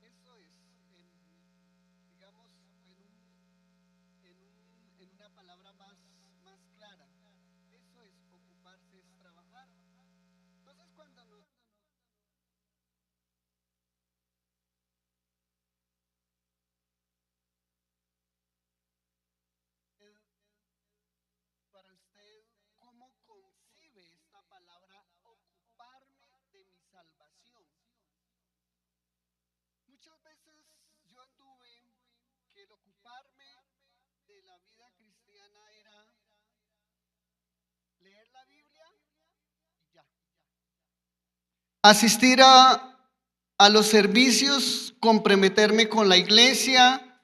Eso es, digamos, en una palabra más clara. Eso es ocuparse, es trabajar. Entonces, cuando nos para usted, ¿cómo concibe esta palabra ocuparme de mi salvación? Muchas veces yo anduve que el ocuparme de la vida cristiana era leer la Biblia y ya. Asistir a los servicios, comprometerme con la iglesia,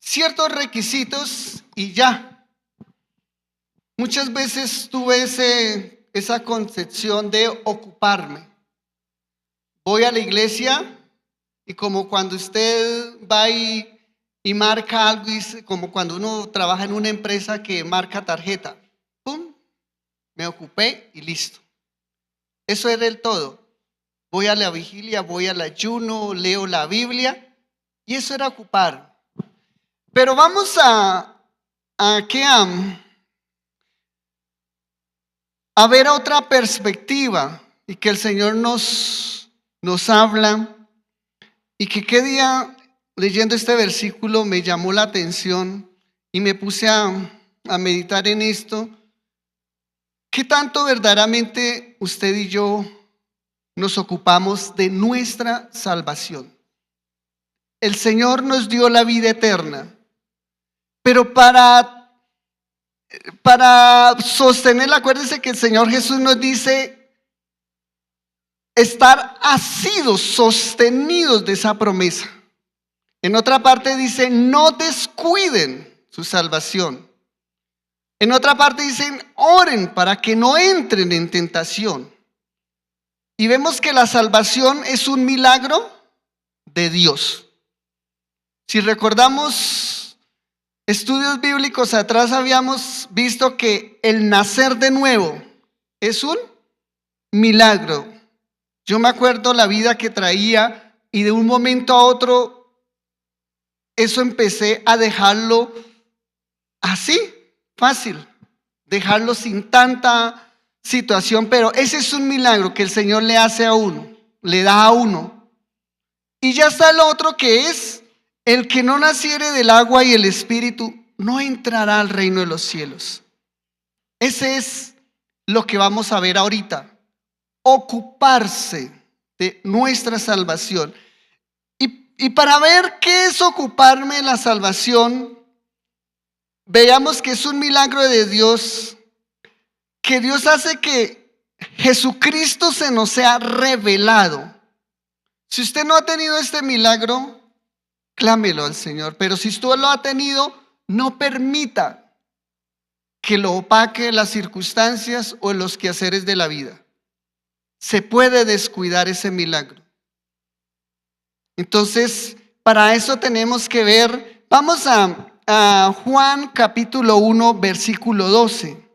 ciertos requisitos y ya. Muchas veces tuve esa concepción de ocuparme. Voy a la iglesia y como cuando usted va y marca algo, como cuando uno trabaja en una empresa que marca tarjeta, ¡pum! Me ocupé y listo. Eso era el todo. Voy a la vigilia, voy al ayuno, leo la Biblia y eso era ocupar. Pero vamos a ver otra perspectiva y que el Señor nos habla y que qué día leyendo este versículo me llamó la atención y me puse a meditar en esto. ¿Qué tanto verdaderamente usted y yo nos ocupamos de nuestra salvación? El Señor nos dio la vida eterna, pero para sostenerla, acuérdense que el Señor Jesús nos dice estar asidos, sostenidos de esa promesa. En otra parte dice, no descuiden su salvación. En otra parte dicen, oren para que no entren en tentación. Y vemos que la salvación es un milagro de Dios. Si recordamos estudios bíblicos atrás, habíamos visto que el nacer de nuevo es un milagro. Yo me acuerdo la vida que traía y de un momento a otro, eso empecé a dejarlo así, fácil, dejarlo sin tanta situación, pero ese es un milagro que el Señor le hace a uno, le da a uno. Y ya está el otro que es, el que no naciere del agua y el espíritu, no entrará al reino de los cielos. Ese es lo que vamos a ver ahorita, ocuparse de nuestra salvación. Y para ver qué es ocuparme de la salvación, veamos que es un milagro de Dios, que Dios hace que Jesucristo se nos sea revelado. Si usted no ha tenido este milagro, clámelo al Señor. Pero si usted lo ha tenido, no permita que lo opaque las circunstancias o los quehaceres de la vida. Se puede descuidar ese milagro. Entonces, para eso tenemos que ver, vamos a Juan capítulo 1, versículo 12.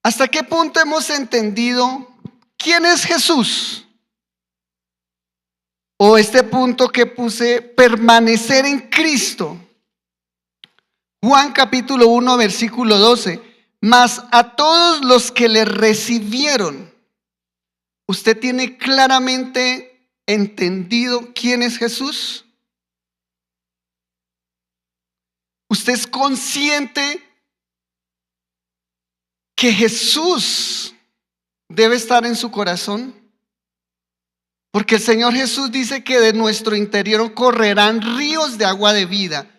¿Hasta qué punto hemos entendido quién es Jesús? O este punto que puse, permanecer en Cristo. Juan capítulo 1, versículo 12. Mas a todos los que le recibieron, ¿usted tiene claramente entendido quién es Jesús? ¿Usted es consciente que Jesús debe estar en su corazón? Porque el Señor Jesús dice que de nuestro interior correrán ríos de agua de vida.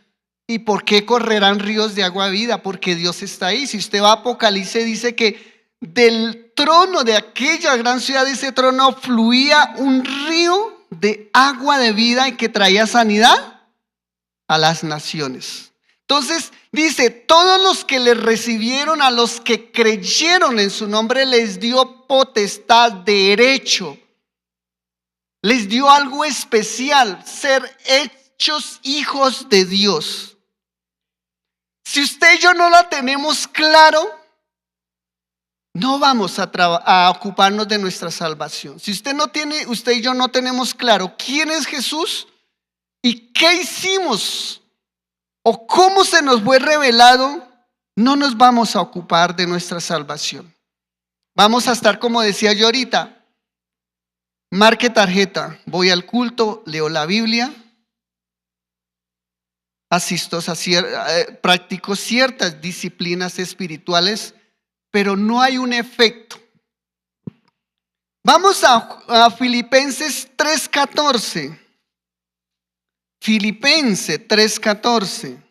¿Y por qué correrán ríos de agua de vida? Porque Dios está ahí. Si usted va a Apocalipsis, dice que del trono de aquella gran ciudad, de ese trono, fluía un río de agua de vida y que traía sanidad a las naciones. Entonces dice, todos los que le recibieron, a los que creyeron en su nombre, les dio potestad, derecho, les dio algo especial, ser hechos hijos de Dios. Si usted y yo no la tenemos claro, no vamos a ocuparnos de nuestra salvación. Si usted y yo no tenemos claro quién es Jesús y qué hicimos o cómo se nos fue revelado, no nos vamos a ocupar de nuestra salvación. Vamos a estar, como decía yo ahorita, marque tarjeta, voy al culto, leo la Biblia, practico ciertas disciplinas espirituales, pero no hay un efecto. Vamos a Filipenses 3:14. Filipenses 3:14.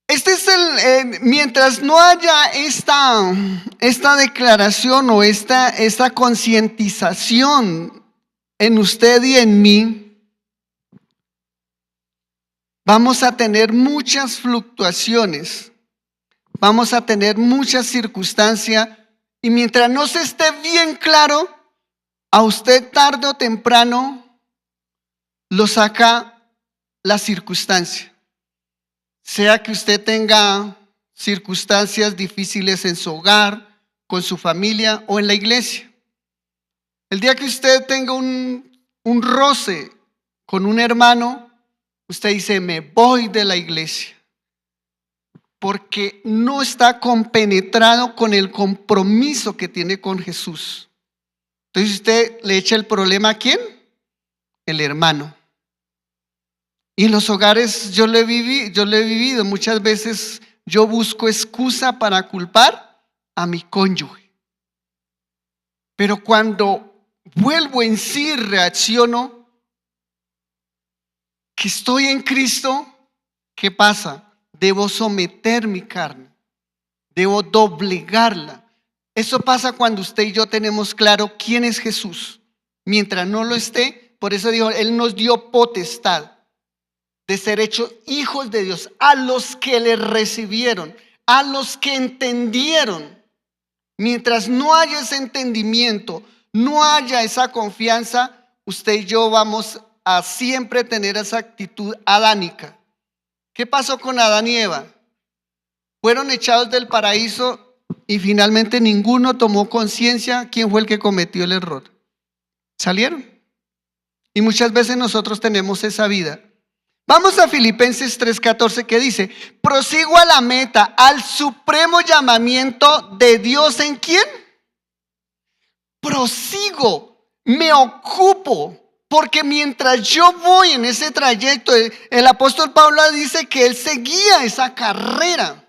Este es mientras no haya esta declaración o esta concientización en usted y en mí, vamos a tener muchas fluctuaciones, vamos a tener muchas circunstancias, y mientras no se esté bien claro, a usted tarde o temprano lo saca la circunstancia. Sea que usted tenga circunstancias difíciles en su hogar, con su familia o en la iglesia. El día que usted tenga un roce con un hermano, usted dice, me voy de la iglesia, porque no está compenetrado con el compromiso que tiene con Jesús. Entonces usted le echa el problema ¿a quién? El hermano. Y en los hogares yo lo he vivido. Muchas veces yo busco excusa para culpar a mi cónyuge. Pero cuando vuelvo en sí, reacciono que estoy en Cristo, ¿qué pasa? Debo someter mi carne, debo doblegarla. Eso pasa cuando usted y yo tenemos claro quién es Jesús. Mientras no lo esté, por eso dijo, Él nos dio potestad de ser hechos hijos de Dios, a los que le recibieron, a los que entendieron. Mientras no haya ese entendimiento, no haya esa confianza, usted y yo vamos a siempre tener esa actitud adánica. ¿Qué pasó con Adán y Eva? Fueron echados del paraíso y finalmente ninguno tomó conciencia quién fue el que cometió el error. Salieron. Y muchas veces nosotros tenemos esa vida. Vamos a Filipenses 3:14 que dice, prosigo a la meta, al supremo llamamiento de Dios. ¿En quién? Prosigo, me ocupo, porque mientras yo voy en ese trayecto, el apóstol Pablo dice que él seguía esa carrera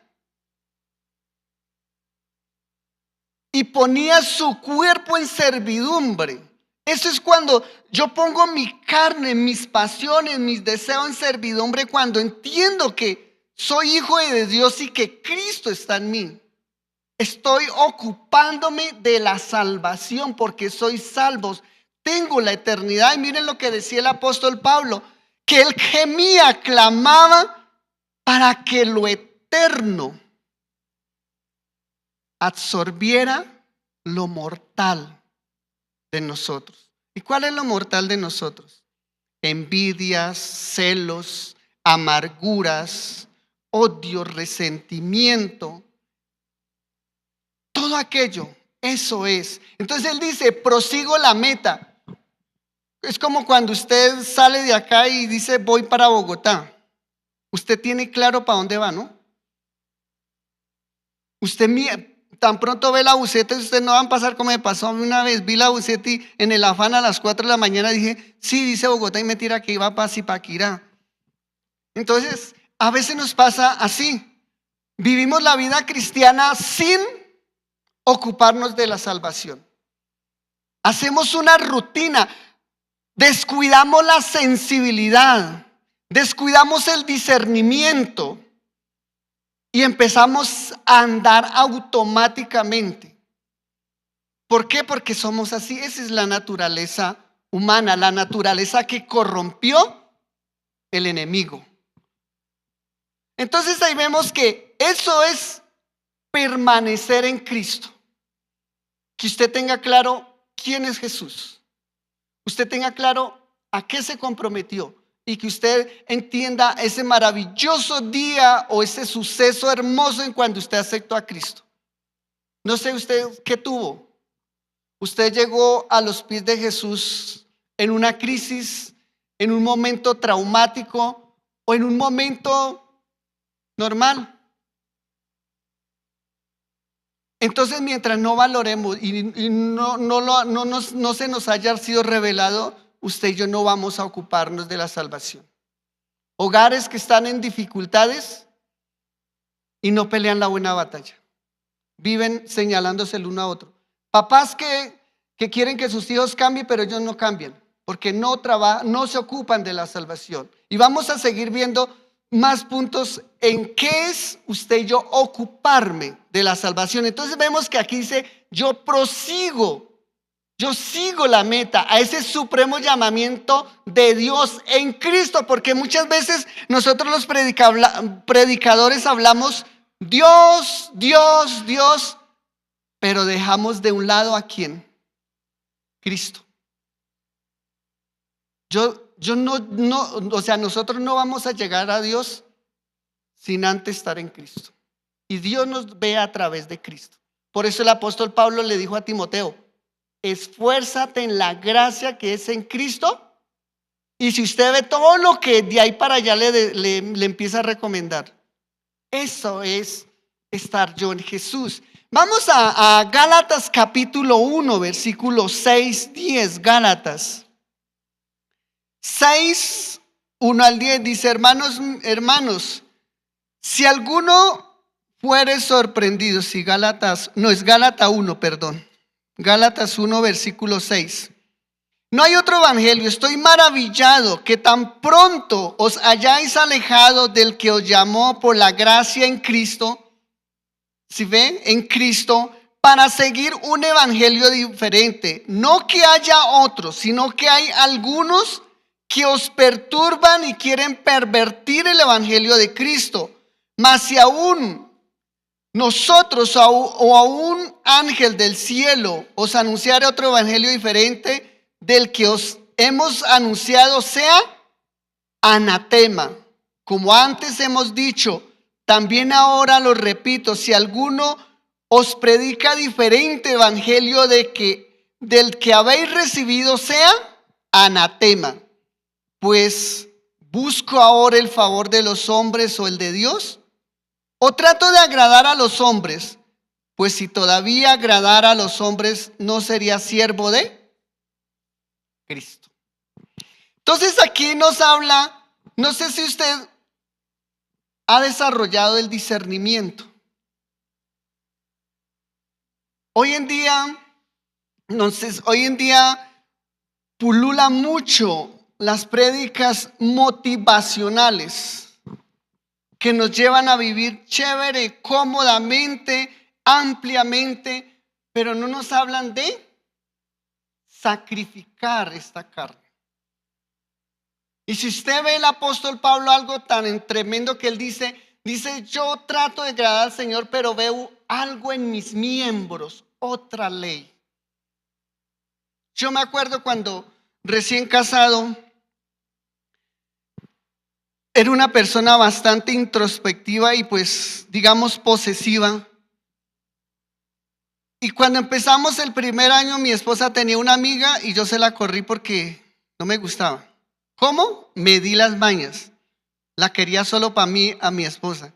y ponía su cuerpo en servidumbre. Eso es cuando yo pongo mi carne, mis pasiones, mis deseos en servidumbre, cuando entiendo que soy hijo de Dios y que Cristo está en mí. Estoy ocupándome de la salvación porque soy salvo. Tengo la eternidad. Y miren lo que decía el apóstol Pablo, que él gemía, clamaba para que lo eterno absorbiera lo mortal de nosotros. ¿Y cuál es lo mortal de nosotros? Envidias, celos, amarguras, odio, resentimiento. Todo aquello, eso es. Entonces él dice, prosigo la meta. Es como cuando usted sale de acá y dice, voy para Bogotá. Usted tiene claro para dónde va, ¿no? Usted tan pronto ve la buseta y usted no va a pasar como me pasó a mí una vez. Vi la buseta y en el afán a las 4 de la mañana dije, sí, dice Bogotá y me tira que iba para Zipaquirá. Entonces, a veces nos pasa así. Vivimos la vida cristiana sin ocuparnos de la salvación. Hacemos una rutina, descuidamos la sensibilidad, descuidamos el discernimiento y empezamos a andar automáticamente. ¿Por qué? Porque somos así. Esa es la naturaleza humana, la naturaleza que corrompió el enemigo. Entonces ahí vemos que eso es permanecer en Cristo. Que usted tenga claro quién es Jesús. Usted tenga claro a qué se comprometió. Y que usted entienda ese maravilloso día o ese suceso hermoso en cuando usted aceptó a Cristo. No sé usted qué tuvo. Usted llegó a los pies de Jesús en una crisis, en un momento traumático o en un momento normal. Entonces, mientras no valoremos y no se nos haya sido revelado, usted y yo no vamos a ocuparnos de la salvación. Hogares que están en dificultades y no pelean la buena batalla. Viven señalándose el uno a otro. Papás que quieren que sus hijos cambien, pero ellos no cambian, porque no se ocupan de la salvación. Y vamos a seguir viendo más puntos en qué es usted y yo ocuparme de la salvación. Entonces vemos que aquí dice, yo sigo la meta, a ese supremo llamamiento de Dios en Cristo, porque muchas veces nosotros los predicadores hablamos Dios, Dios, Dios, pero dejamos de un lado ¿a quién? Cristo. Nosotros no vamos a llegar a Dios sin antes estar en Cristo. Y Dios nos ve a través de Cristo. Por eso el apóstol Pablo le dijo a Timoteo, esfuérzate en la gracia que es en Cristo. Y si usted ve todo lo que de ahí para allá le empieza a recomendar, eso es estar yo en Jesús. Vamos a Gálatas capítulo 1, versículos 6, 10. Gálatas 6, 1 al 10 dice, hermanos, si alguno fuere sorprendido, Gálatas 1, perdón. Gálatas 1, versículo 6. No hay otro evangelio, estoy maravillado que tan pronto os hayáis alejado del que os llamó por la gracia en Cristo, ¿sí ven? En Cristo, para seguir un evangelio diferente. No que haya otros, sino que hay algunos que os perturban y quieren pervertir el evangelio de Cristo. Mas si aún nosotros o a un ángel del cielo os anunciare otro evangelio diferente del que os hemos anunciado, sea anatema. Como antes hemos dicho, también ahora lo repito, si alguno os predica diferente evangelio del que habéis recibido, sea anatema. Pues busco ahora el favor de los hombres o el de Dios, o trato de agradar a los hombres, pues si todavía agradara a los hombres, no sería siervo de Cristo. Entonces aquí nos habla, no sé si usted ha desarrollado el discernimiento. Hoy en día pulula mucho las prédicas motivacionales que nos llevan a vivir chévere, cómodamente, ampliamente, pero no nos hablan de sacrificar esta carne. Y si usted ve el apóstol Pablo algo tan tremendo que él dice, yo trato de agradar al Señor, pero veo algo en mis miembros, otra ley. Yo me acuerdo cuando recién casado, era una persona bastante introspectiva y pues digamos posesiva. Y cuando empezamos el primer año, mi esposa tenía una amiga y yo se la corrí porque no me gustaba. ¿Cómo? Me di las mañas. La quería solo para mí, a mi esposa.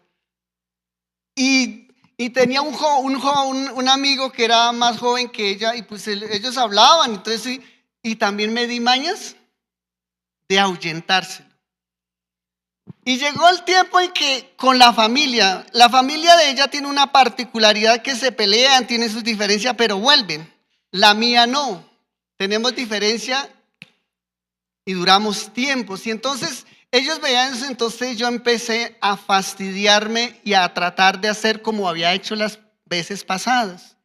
Y tenía un amigo que era más joven que ella y pues ellos hablaban. Entonces, y también me di mañas de ahuyentárselo. Y llegó el tiempo en que con la familia de ella tiene una particularidad que se pelean, tienen sus diferencias, pero vuelven. La mía no. Tenemos diferencia y duramos tiempos. Y entonces ellos veían eso, entonces yo empecé a fastidiarme y a tratar de hacer como había hecho las veces pasadas.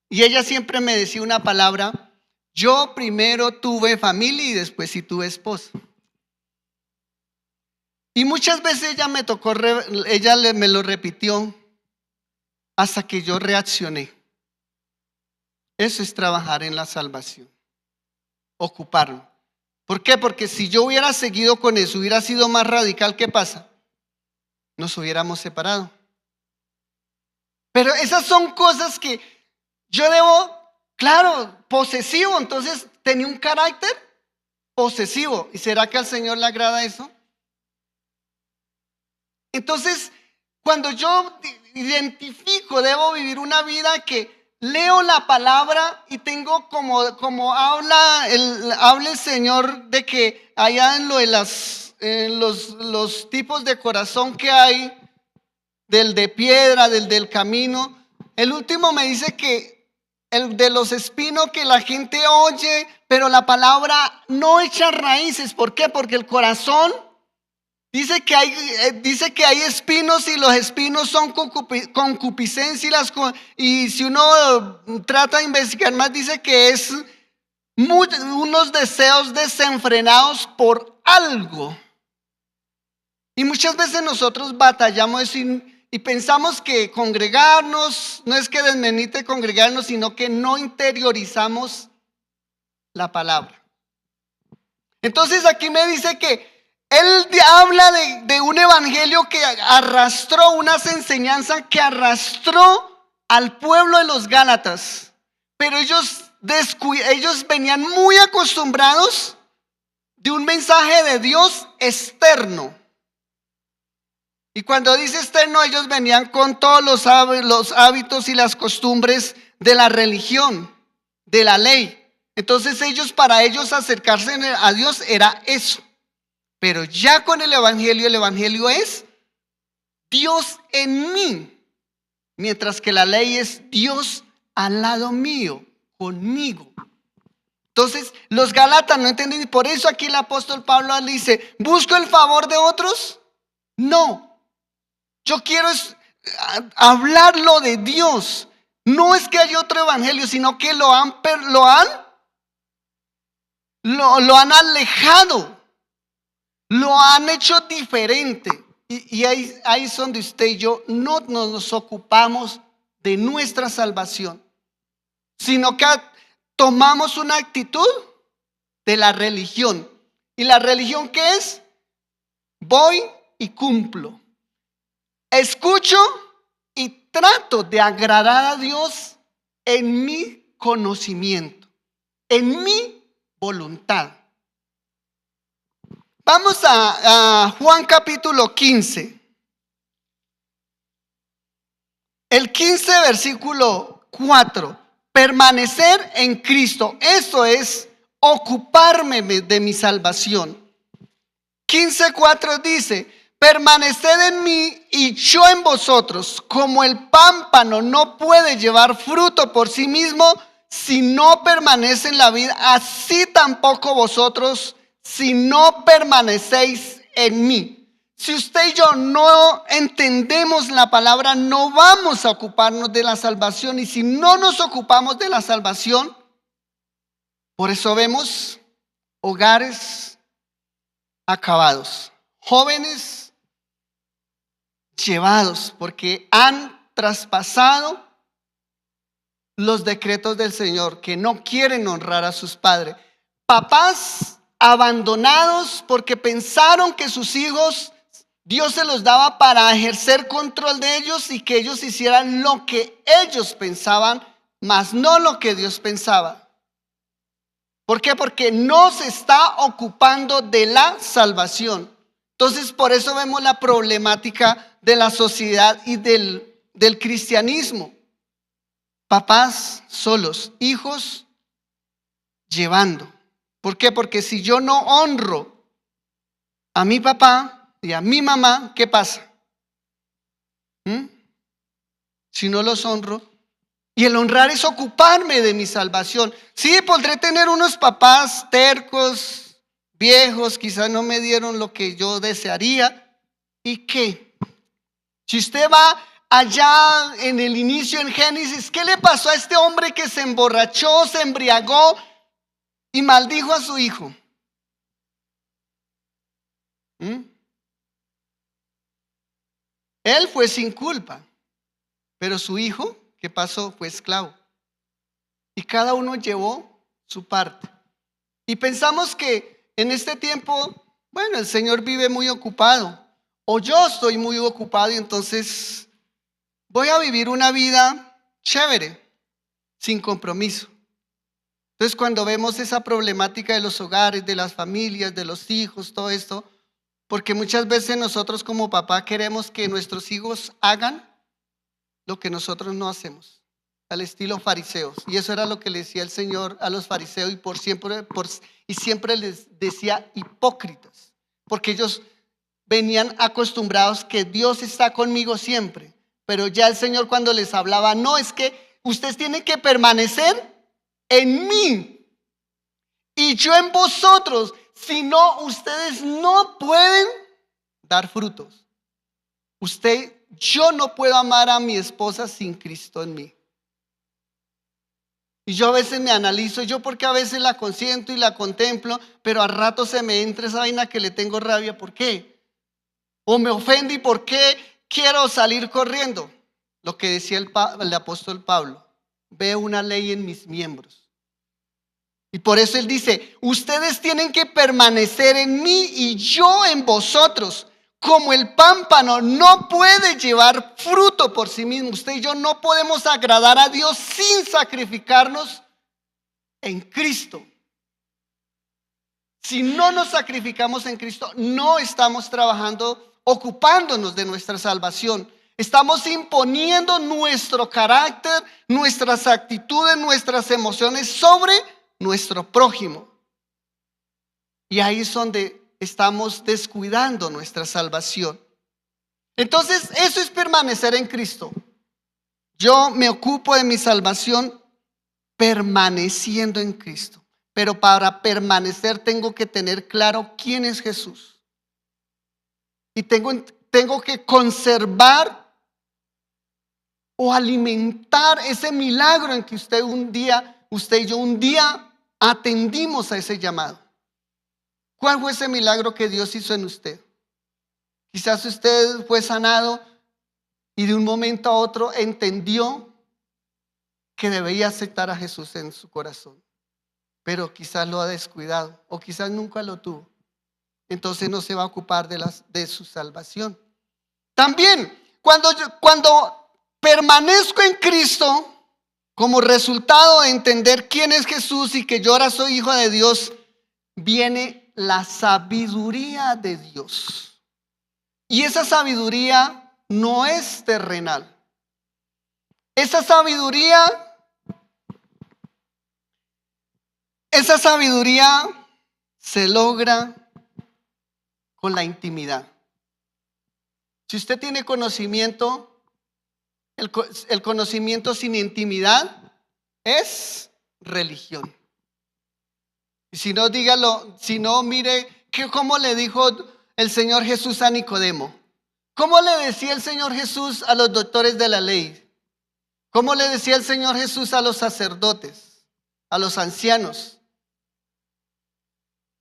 Y ella siempre me decía una palabra, yo primero tuve familia y después sí tuve esposo. Y muchas veces ella me lo repitió hasta que yo reaccioné. Eso es trabajar en la salvación, ocuparme. ¿Por qué? Porque si yo hubiera seguido con eso, hubiera sido más radical, ¿qué pasa? Nos hubiéramos separado. Pero esas son cosas que Yo debo, claro, posesivo, entonces tenía un carácter posesivo. ¿Y será que al Señor le agrada eso? Entonces, cuando yo identifico, debo vivir una vida que leo la palabra y tengo como habla el Señor de que allá en lo de los tipos de corazón que hay, del de piedra, del camino, el último me dice que el de los espinos que la gente oye, pero la palabra no echa raíces. ¿Por qué? Porque el corazón dice que hay espinos y los espinos son concupiscencia y si uno trata de investigar más dice que es unos deseos desenfrenados por algo. Y muchas veces nosotros batallamos y pensamos que congregarnos no es que desmenite congregarnos, sino que no interiorizamos la palabra. Entonces aquí me dice que él habla de un evangelio que arrastró, unas enseñanzas que arrastró al pueblo de los Gálatas. Pero ellos venían muy acostumbrados de un mensaje de Dios externo. Y cuando dice externo, ellos venían con todos los hábitos y las costumbres de la religión, de la ley. Entonces para ellos acercarse a Dios era eso. Pero ya con el evangelio es Dios en mí, mientras que la ley es Dios al lado mío, conmigo. Entonces los Gálatas no entienden y por eso aquí el apóstol Pablo dice, ¿busco el favor de otros? No, yo quiero hablarlo de Dios. No es que haya otro evangelio, sino que lo han alejado. Lo han hecho diferente. Y ahí es donde usted y yo no nos ocupamos de nuestra salvación, sino que tomamos una actitud de la religión. ¿Y la religión qué es? Voy y cumplo. Escucho y trato de agradar a Dios en mi conocimiento, en mi voluntad. Vamos a Juan capítulo 15. El 15 versículo 4. Permanecer en Cristo. Eso es ocuparme de mi salvación. 15:4 dice, permaneced en mí y yo en vosotros. Como el pámpano no puede llevar fruto por sí mismo si no permanece en la vid, así tampoco vosotros si no permanecéis en mí. Si usted y yo no entendemos la palabra, no vamos a ocuparnos de la salvación. Y si no nos ocupamos de la salvación, por eso vemos hogares acabados, jóvenes llevados, porque han traspasado los decretos del Señor, que no quieren honrar a sus padres. Papás abandonados porque pensaron que sus hijos Dios se los daba para ejercer control de ellos y que ellos hicieran lo que ellos pensaban, mas no lo que Dios pensaba. ¿Por qué? Porque no se está ocupando de la salvación. Entonces, por eso vemos la problemática de la sociedad y del cristianismo. Papás solos, hijos llevando. ¿Por qué? Porque si yo no honro a mi papá y a mi mamá, ¿qué pasa? Si no los honro. Y el honrar es ocuparme de mi salvación. Sí, podré tener unos papás tercos, viejos, quizás no me dieron lo que yo desearía. ¿Y qué? Si usted va allá en el inicio en Génesis, ¿qué le pasó a este hombre que se emborrachó, se embriagó y maldijo a su hijo? Él fue sin culpa, pero su hijo, ¿qué pasó? Fue esclavo. Y cada uno llevó su parte. Y pensamos que en este tiempo, bueno, el Señor vive muy ocupado, o yo estoy muy ocupado y entonces voy a vivir una vida chévere. sin compromiso. Entonces, cuando vemos esa problemática de los hogares, de las familias, de los hijos, todo esto, porque muchas veces nosotros como papá queremos que nuestros hijos hagan lo que nosotros no hacemos, al estilo fariseos. Y eso era lo que le decía el Señor a los fariseos y siempre les decía hipócritas, porque ellos venían acostumbrados que Dios está conmigo siempre. Pero ya el Señor cuando les hablaba, no, es que ustedes tienen que permanecer en mí y yo en vosotros, si no, ustedes no pueden dar frutos. Yo no puedo amar a mi esposa sin Cristo en mí. Y yo a veces me analizo, yo porque a veces la consiento y la contemplo, pero a rato se me entra esa vaina que le tengo rabia. ¿Por qué? O me ofende y ¿por qué quiero salir corriendo? Lo que decía el apóstol Pablo, veo una ley en mis miembros. Y por eso él dice, ustedes tienen que permanecer en mí y yo en vosotros. Como el pámpano no puede llevar fruto por sí mismo, usted y yo no podemos agradar a Dios sin sacrificarnos en Cristo. Si no nos sacrificamos en Cristo, no estamos trabajando, ocupándonos de nuestra salvación. Estamos imponiendo nuestro carácter, nuestras actitudes, nuestras emociones sobre nuestro prójimo. Y ahí es donde estamos descuidando nuestra salvación. Entonces, eso es permanecer en Cristo. Yo me ocupo de mi salvación permaneciendo en Cristo. Pero para permanecer tengo que tener claro quién es Jesús. Y tengo que conservar o alimentar ese milagro en que usted y yo un día atendimos a ese llamado. ¿Cuál fue ese milagro que Dios hizo en usted? Quizás usted fue sanado y de un momento a otro entendió que debía aceptar a Jesús en su corazón, pero quizás lo ha descuidado o quizás nunca lo tuvo. Entonces no se va a ocupar de su salvación. También cuando permanezco en Cristo, como resultado de entender quién es Jesús y que yo ahora soy hijo de Dios, viene la sabiduría de Dios. Y esa sabiduría no es terrenal. Esa sabiduría se logra con la intimidad. Si usted tiene conocimiento, el conocimiento sin intimidad es religión. Y si no, dígalo, si no, mire cómo le dijo el Señor Jesús a Nicodemo. ¿Cómo le decía el Señor Jesús a los doctores de la ley? ¿Cómo le decía el Señor Jesús a los sacerdotes, a los ancianos?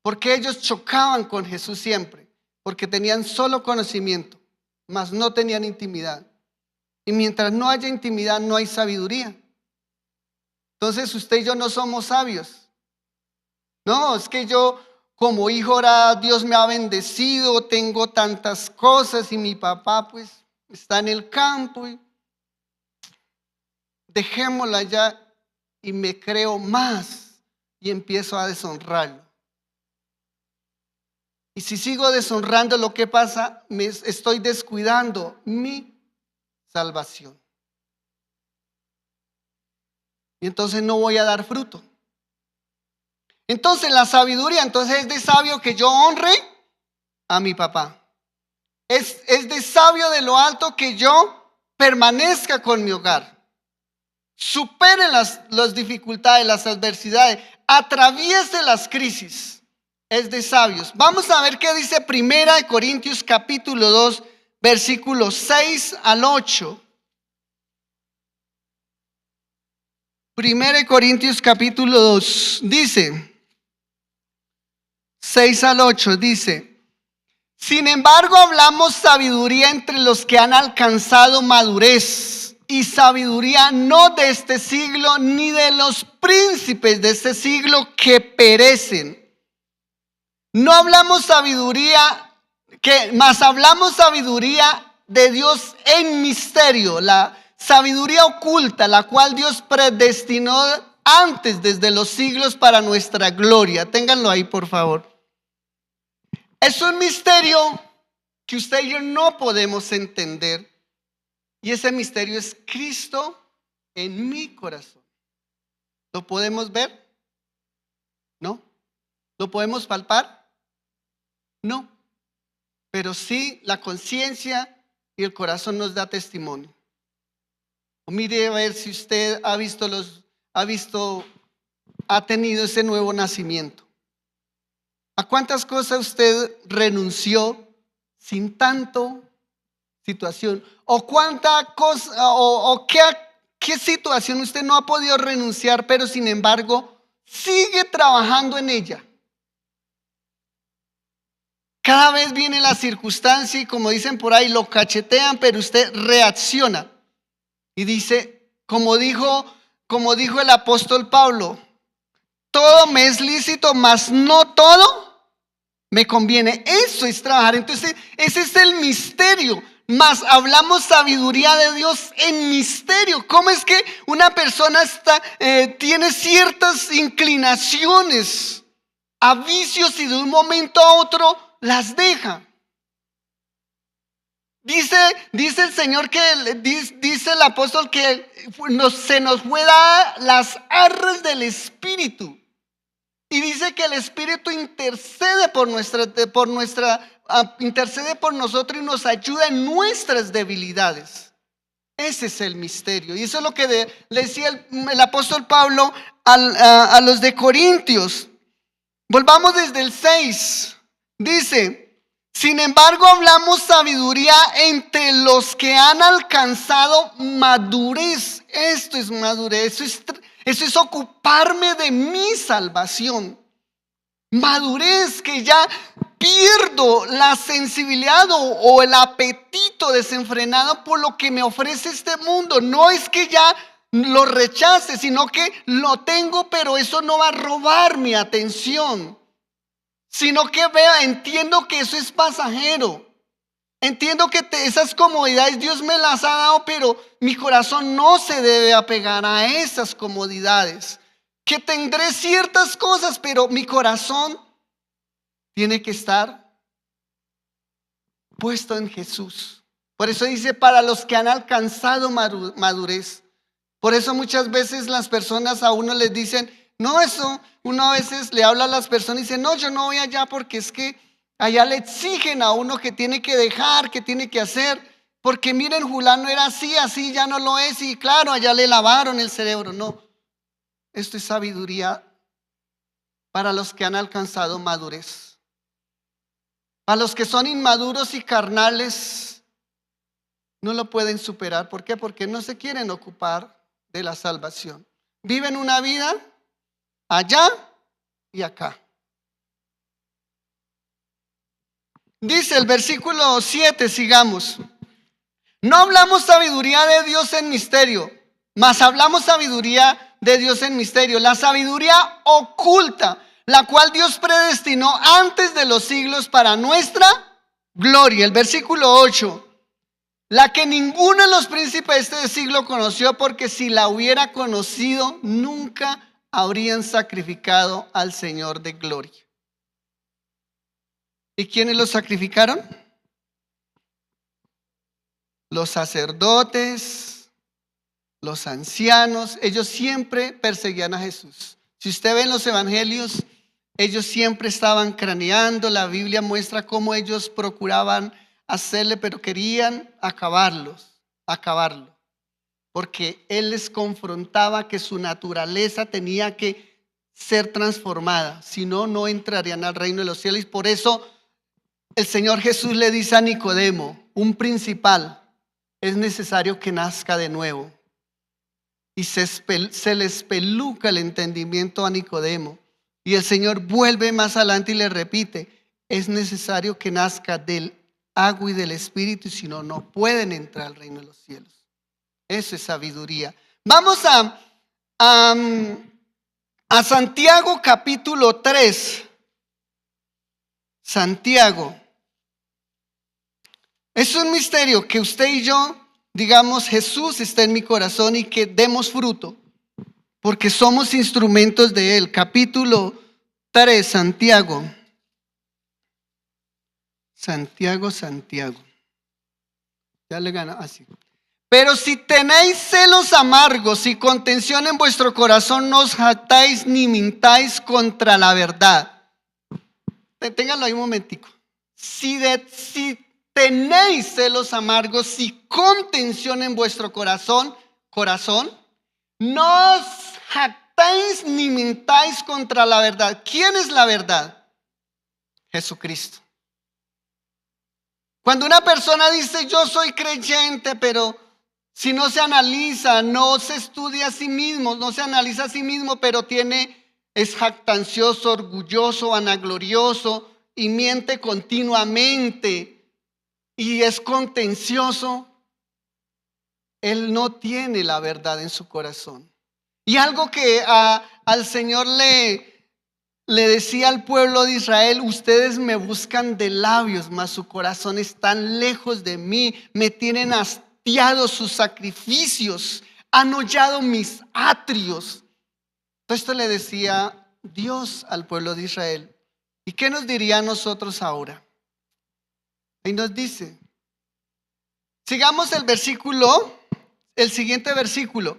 Porque ellos chocaban con Jesús siempre, porque tenían solo conocimiento, mas no tenían intimidad. Y mientras no haya intimidad, no hay sabiduría. Entonces usted y yo no somos sabios. No, es que yo como hijo ahora Dios me ha bendecido, tengo tantas cosas y mi papá pues está en el campo y dejémosla ya y me creo más y empiezo a deshonrarlo. Y si sigo deshonrando, lo que pasa, me estoy descuidando mi salvación. Y entonces no voy a dar fruto. Entonces la sabiduría, entonces es de sabio que yo honre a mi papá. Es de sabio de lo alto que yo permanezca con mi hogar. Supere las dificultades, las adversidades, atraviese las crisis. Es de sabios. Vamos a ver qué dice 1 Corintios capítulo 2, versículos 6 al 8. 1 Corintios capítulo 2 dice, 6 al 8 dice, sin embargo hablamos sabiduría entre los que han alcanzado madurez, y sabiduría no de este siglo ni de los príncipes de este siglo que perecen. No hablamos sabiduría, mas hablamos sabiduría de Dios en misterio. La sabiduría oculta, la cual Dios predestinó antes desde los siglos para nuestra gloria. Ténganlo ahí, por favor. Es un misterio que usted y yo no podemos entender, y ese misterio es Cristo en mi corazón. ¿Lo podemos ver? ¿No? ¿Lo podemos palpar? No. Pero sí la conciencia y el corazón nos da testimonio. Mire a ver si usted ha tenido ese nuevo nacimiento. ¿A cuántas cosas usted renunció sin tanto situación? ¿O cuánta cosa o qué situación usted no ha podido renunciar, pero sin embargo sigue trabajando en ella? Cada vez viene la circunstancia y, como dicen por ahí, lo cachetean, pero usted reacciona y dice, como dijo el apóstol Pablo: todo me es lícito, mas no todo me conviene. Eso es trabajar. Entonces, ese es el misterio. Mas hablamos sabiduría de Dios en misterio. ¿Cómo es que una persona tiene ciertas inclinaciones a vicios y de un momento a otro las deja? Dice el Señor dice el apóstol que se nos fue dar las arras del Espíritu. Y dice que el Espíritu intercede intercede por nosotros y nos ayuda en nuestras debilidades. Ese es el misterio. Y eso es lo que le decía el apóstol Pablo a los de Corintios. Volvamos desde el 6. Dice: sin embargo, hablamos sabiduría entre los que han alcanzado madurez. Esto es madurez. Eso es ocuparme de mi salvación. Madurez, que ya pierdo la sensibilidad o el apetito desenfrenado por lo que me ofrece este mundo. No es que ya lo rechace, sino que lo tengo, pero eso no va a robar mi atención. Sino que entiendo que eso es pasajero. Entiendo que esas comodidades Dios me las ha dado, pero mi corazón no se debe apegar a esas comodidades. Que tendré ciertas cosas, pero mi corazón tiene que estar puesto en Jesús. Por eso dice: para los que han alcanzado madurez. Por eso muchas veces las personas a uno les dicen, no, eso, uno a veces le habla a las personas y dice, no, yo no voy allá porque es que allá le exigen a uno que tiene que dejar, que tiene que hacer, porque miren, fulano era así ya no lo es, y claro, allá le lavaron el cerebro. No, esto es sabiduría para los que han alcanzado madurez. Para los que son inmaduros y carnales, no lo pueden superar. ¿Por qué? Porque no se quieren ocupar de la salvación. Viven una vida allá y acá. Dice el versículo 7, sigamos. No hablamos sabiduría de Dios en misterio, mas hablamos sabiduría de Dios en misterio. La sabiduría oculta, la cual Dios predestinó antes de los siglos para nuestra gloria. El versículo 8. La que ninguno de los príncipes de este siglo conoció, porque si la hubiera conocido, nunca habrían sacrificado al Señor de gloria. ¿Y quiénes lo sacrificaron? Los sacerdotes, los ancianos. Ellos siempre perseguían a Jesús. Si usted ve en los evangelios, ellos siempre estaban craneando. La Biblia muestra cómo ellos procuraban hacerle, pero querían acabarlo, porque Él les confrontaba que su naturaleza tenía que ser transformada, si no, no entrarían al reino de los cielos. Y por eso el Señor Jesús le dice a Nicodemo, un principal: es necesario que nazca de nuevo. Y se le espeluca el entendimiento a Nicodemo. Y el Señor vuelve más adelante y le repite: es necesario que nazca del agua y del Espíritu, y si no, no pueden entrar al reino de los cielos. Eso es sabiduría. Vamos a Santiago capítulo 3. Santiago. Es un misterio que usted y yo digamos, Jesús está en mi corazón y que demos fruto, porque somos instrumentos de Él. Capítulo 3, Santiago. Santiago. Ya le gana así. Pero si tenéis celos amargos y contención en vuestro corazón, no os jactáis ni mintáis contra la verdad. Ténganlo ahí un momentico. Si tenéis celos amargos y contención en vuestro corazón, no os jactáis ni mintáis contra la verdad. ¿Quién es la verdad? Jesucristo. Cuando una persona dice yo soy creyente, pero si no se analiza, no se estudia a sí mismo, no se analiza a sí mismo, pero es jactancioso, orgulloso, vanaglorioso y miente continuamente y es contencioso, él no tiene la verdad en su corazón. Y algo que al Señor le decía al pueblo de Israel: ustedes me buscan de labios, mas su corazón está lejos de mí, me tienen hastiado sus sacrificios, han hollado mis atrios. Esto le decía Dios al pueblo de Israel. ¿Y qué nos diría a nosotros ahora? Ahí nos dice, sigamos el siguiente versículo.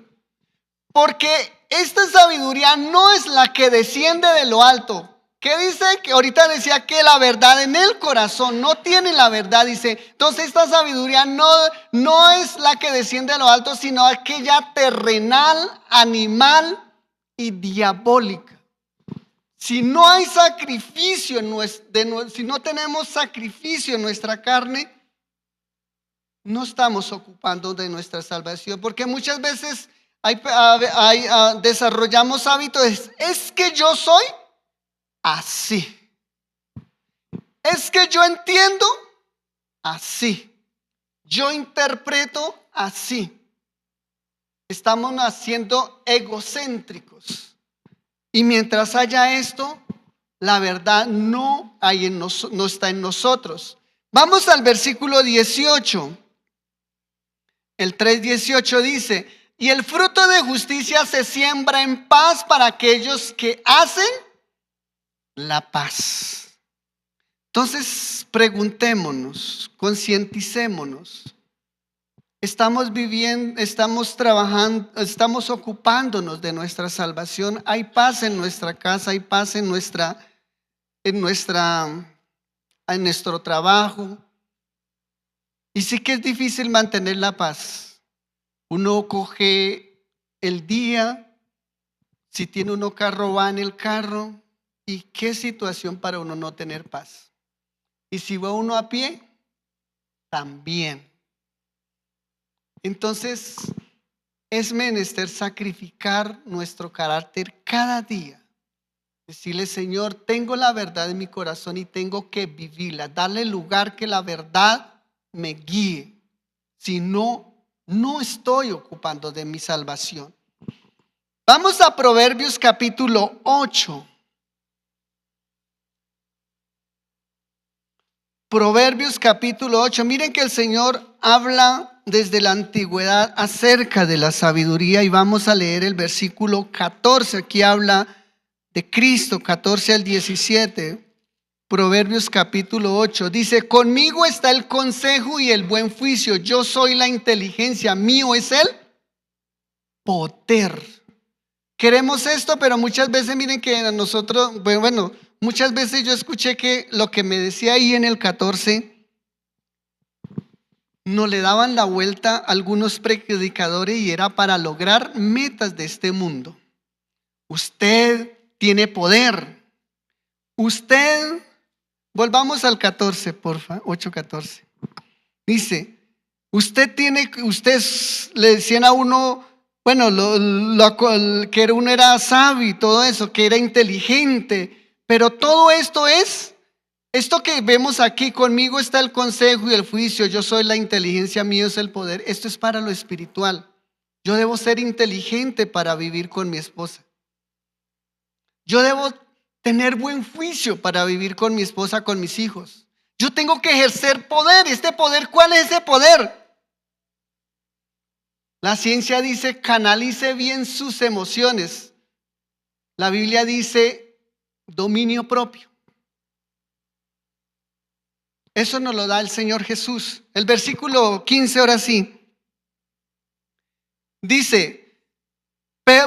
Porque esta sabiduría no es la que desciende de lo alto. ¿Qué dice? Que ahorita decía que la verdad en el corazón no tiene la verdad. Dice, entonces esta sabiduría no es la que desciende de lo alto, sino aquella terrenal, animal y diabólica. Si no hay sacrificio si no tenemos sacrificio en nuestra carne, no estamos ocupando de nuestra salvación. Porque muchas veces desarrollamos hábitos. Es que yo soy así. Es que yo entiendo así. Yo interpreto así. Estamos naciendo egocéntricos. Y mientras haya esto, la verdad no está en nosotros. Vamos al versículo 18. El 3:18 dice: y el fruto de justicia se siembra en paz para aquellos que hacen la paz. Entonces, preguntémonos, concienticémonos. Estamos viviendo, estamos trabajando, estamos ocupándonos de nuestra salvación. Hay paz en nuestra casa, hay paz en nuestro trabajo. Y sí que es difícil mantener la paz. Uno coge el día, si tiene uno carro, va en el carro. ¿Y qué situación para uno no tener paz? Y si va uno a pie, también. Entonces, es menester sacrificar nuestro carácter cada día. Decirle: Señor, tengo la verdad en mi corazón y tengo que vivirla. Darle lugar que la verdad me guíe. Si no, no estoy ocupando de mi salvación. Vamos a Proverbios capítulo 8. Proverbios capítulo 8. Miren que el Señor habla desde la antigüedad acerca de la sabiduría y vamos a leer el versículo 14. Aquí habla de Cristo, 14 al 17. Proverbios capítulo 8. Dice: conmigo está el consejo y el buen juicio. Yo soy la inteligencia. Mío es el poder. Queremos esto, pero muchas veces miren que a nosotros, muchas veces yo escuché que lo que me decía ahí en el 14, no le daban la vuelta a algunos predicadores y era para lograr metas de este mundo. Usted tiene poder. Volvamos al 14, porfa, 8:14. Dice, usted le decían a uno, que uno era sabio y todo eso, que era inteligente, pero todo esto que vemos aquí: conmigo está el consejo y el juicio, yo soy la inteligencia, mío es el poder. Esto es para lo espiritual. Yo debo ser inteligente para vivir con mi esposa. Yo debo tener buen juicio para vivir con mi esposa, con mis hijos. Yo tengo que ejercer poder. ¿Este poder cuál es ese poder? La ciencia dice canalice bien sus emociones. La Biblia dice dominio propio. Eso nos lo da el Señor Jesús. El versículo 15 ahora sí. Dice,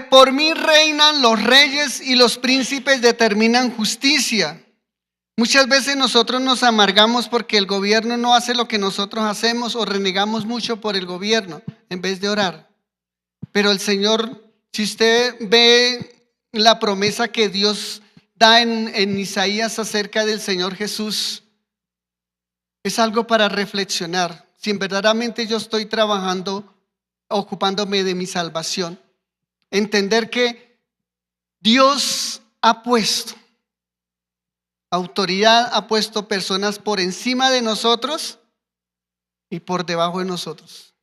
por mí reinan los reyes y los príncipes determinan justicia. Muchas veces nosotros nos amargamos porque el gobierno no hace lo que nosotros hacemos o renegamos mucho por el gobierno en vez de orar. Pero el Señor, si usted ve la promesa que Dios da en Isaías acerca del Señor Jesús, es algo para reflexionar. Si verdaderamente yo estoy trabajando, ocupándome de mi salvación, entender que Dios ha puesto autoridad, ha puesto personas por encima de nosotros y por debajo de nosotros.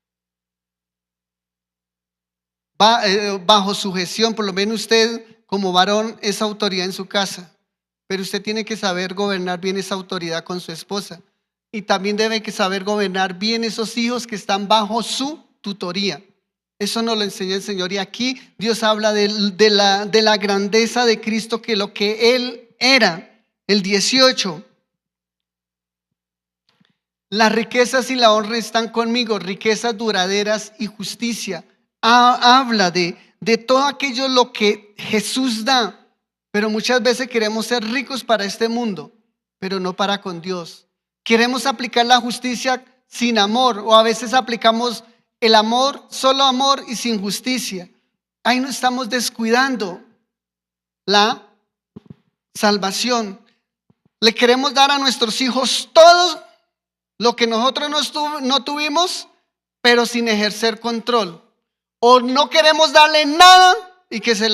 Bajo sujeción, por lo menos usted como varón es autoridad en su casa, pero usted tiene que saber gobernar bien esa autoridad con su esposa y también debe que saber gobernar bien esos hijos que están bajo su tutoría. Eso nos lo enseñó el Señor y aquí Dios habla de la grandeza de Cristo, que lo que Él era. El 18. Las riquezas y la honra están conmigo, riquezas duraderas y justicia. Habla de todo aquello lo que Jesús da, pero muchas veces queremos ser ricos para este mundo, pero no para con Dios. Queremos aplicar la justicia sin amor, o a veces aplicamos el amor, solo amor y sin justicia. Ahí nos estamos descuidando la salvación. Le queremos dar a nuestros hijos todo lo que nosotros no tuvimos, pero sin ejercer control. O no queremos darle nada y que se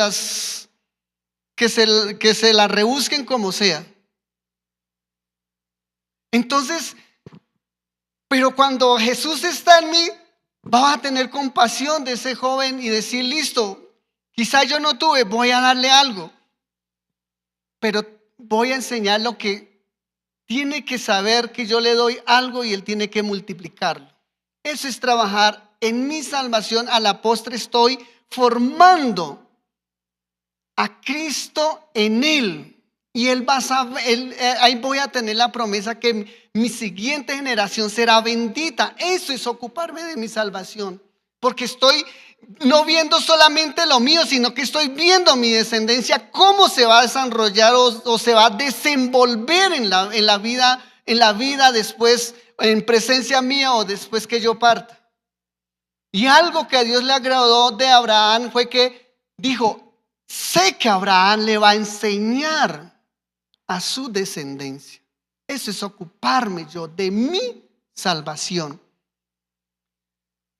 la rebusquen como sea. Entonces, pero cuando Jesús está en mí, va a tener compasión de ese joven y decir, listo, quizá yo no tuve, voy a darle algo, pero voy a enseñar lo que tiene que saber, que yo le doy algo y él tiene que multiplicarlo. Eso es trabajar en mi salvación. A la postre estoy formando a Cristo en él. Y él va a saber, ahí voy a tener la promesa que mi siguiente generación será bendita. Eso es ocuparme de mi salvación. Porque estoy no viendo solamente lo mío, sino que estoy viendo mi descendencia, cómo se va a desarrollar o se va a desenvolver en la vida después, en presencia mía o después que yo parta. Y algo que a Dios le agradó de Abraham fue que dijo, sé que Abraham le va a enseñar a su descendencia. Eso es ocuparme yo de mi salvación.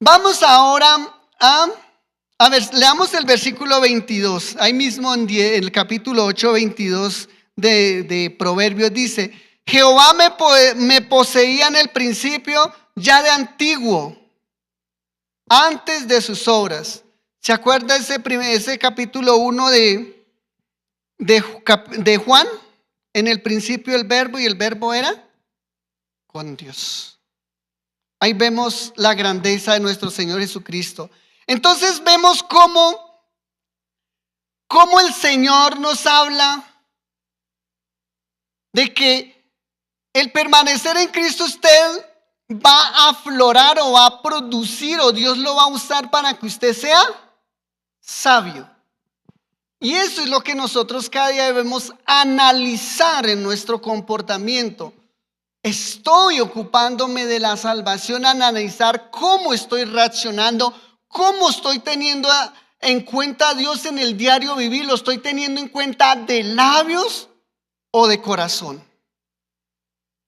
Vamos ahora a ver, leamos el versículo 22. Ahí mismo en el capítulo 8, 22 de Proverbios dice, Jehová me poseía en el principio, ya de antiguo, antes de sus obras. ¿Se acuerda ese capítulo 1 de Juan? En el principio el verbo, y el verbo era con Dios. Ahí vemos la grandeza de nuestro Señor Jesucristo. Entonces vemos cómo el Señor nos habla de que el permanecer en Cristo, usted va a aflorar o va a producir, o Dios lo va a usar para que usted sea sabio. Y eso es lo que nosotros cada día debemos analizar en nuestro comportamiento. Estoy ocupándome de la salvación, analizar cómo estoy reaccionando, cómo estoy teniendo en cuenta a Dios en el diario vivir. ¿Lo estoy teniendo en cuenta de labios o de corazón?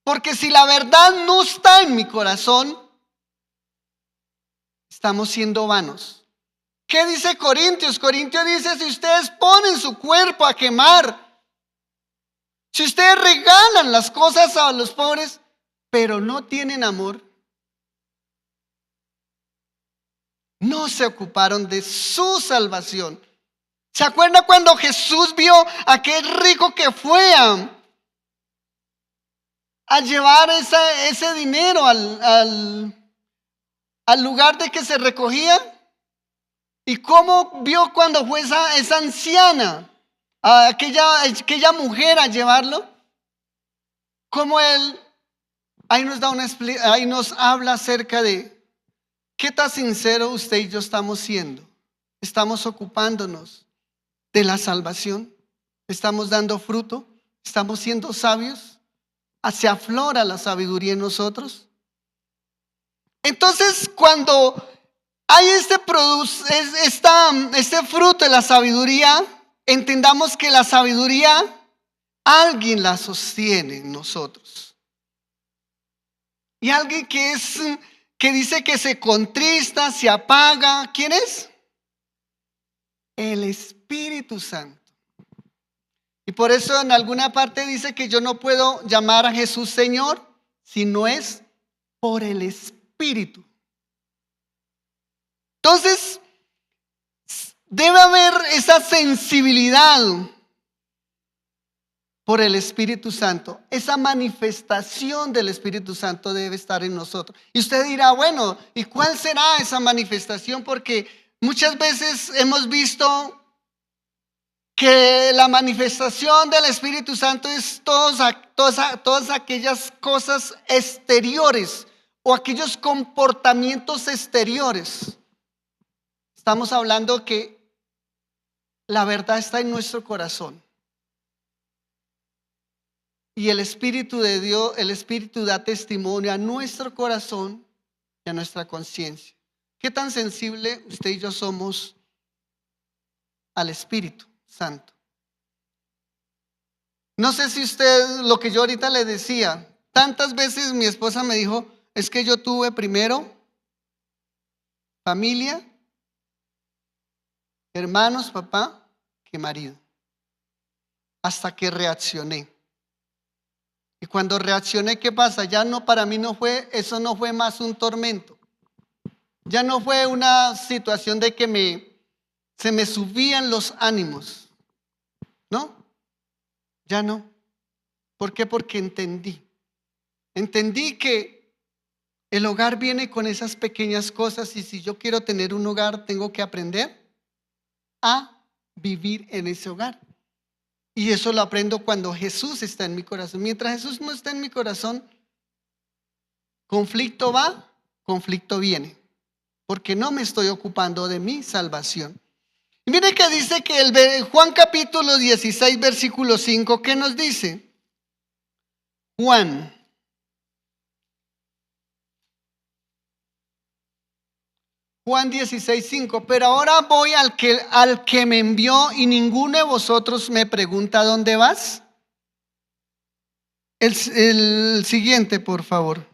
Porque si la verdad no está en mi corazón, estamos siendo vanos. ¿Qué dice Corintios? Corintios dice, si ustedes ponen su cuerpo a quemar, si ustedes regalan las cosas a los pobres, pero no tienen amor, no se ocuparon de su salvación. ¿Se acuerda cuando Jesús vio a aquel rico que fue a llevar ese dinero al lugar de que se recogía? ¿Y cómo vio cuando fue esa anciana, aquella mujer a llevarlo? Cómo él ahí ahí nos habla acerca de qué tan sincero usted y yo estamos siendo. Estamos ocupándonos de la salvación. Estamos dando fruto. Estamos siendo sabios. ¿Se aflora la sabiduría en nosotros? Entonces, cuando hay este fruto de la sabiduría, entendamos que la sabiduría alguien la sostiene en nosotros. Y alguien que dice que se contrista, se apaga. ¿Quién es? El Espíritu Santo. Y por eso en alguna parte dice que yo no puedo llamar a Jesús Señor si no es por el Espíritu. Entonces, debe haber esa sensibilidad por el Espíritu Santo. Esa manifestación del Espíritu Santo debe estar en nosotros. Y usted dirá, bueno, ¿y cuál será esa manifestación? Porque muchas veces hemos visto que la manifestación del Espíritu Santo es todas aquellas cosas exteriores o aquellos comportamientos exteriores. Estamos hablando que la verdad está en nuestro corazón. Y el Espíritu de Dios, el Espíritu da testimonio a nuestro corazón y a nuestra conciencia. ¿Qué tan sensible usted y yo somos al Espíritu Santo? No sé si usted, lo que yo ahorita le decía, tantas veces mi esposa me dijo, es que yo tuve primero familia, hermanos, papá, que marido. Hasta que reaccioné. Y cuando reaccioné, ¿qué pasa? Ya no, para mí eso no fue más un tormento. Ya no fue una situación de que se me subían los ánimos. ¿No? Ya no. ¿Por qué? Porque entendí. Entendí que el hogar viene con esas pequeñas cosas y si yo quiero tener un hogar, tengo que aprender a vivir en ese hogar. Y eso lo aprendo cuando Jesús está en mi corazón. Mientras Jesús no está en mi corazón, conflicto va, conflicto viene. Porque no me estoy ocupando de mi salvación. Y mire que dice que Juan capítulo 16, versículo 5, ¿qué nos dice? Juan 16, 5. Pero ahora voy al que me envió y ninguno de vosotros me pregunta ¿dónde vas? El siguiente, por favor.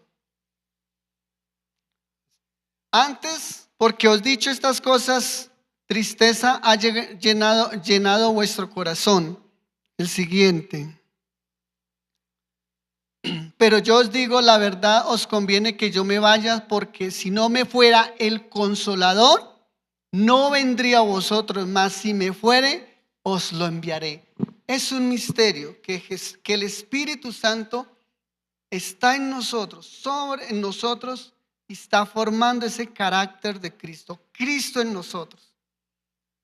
Antes, porque os he dicho estas cosas, tristeza ha llenado vuestro corazón. El siguiente. Pero yo os digo la verdad, os conviene que yo me vaya, porque si no me fuera el Consolador, no vendría a vosotros, mas si me fuere, os lo enviaré. Es un misterio que el Espíritu Santo está en nosotros, en nosotros, y está formando ese carácter de Cristo, Cristo en nosotros.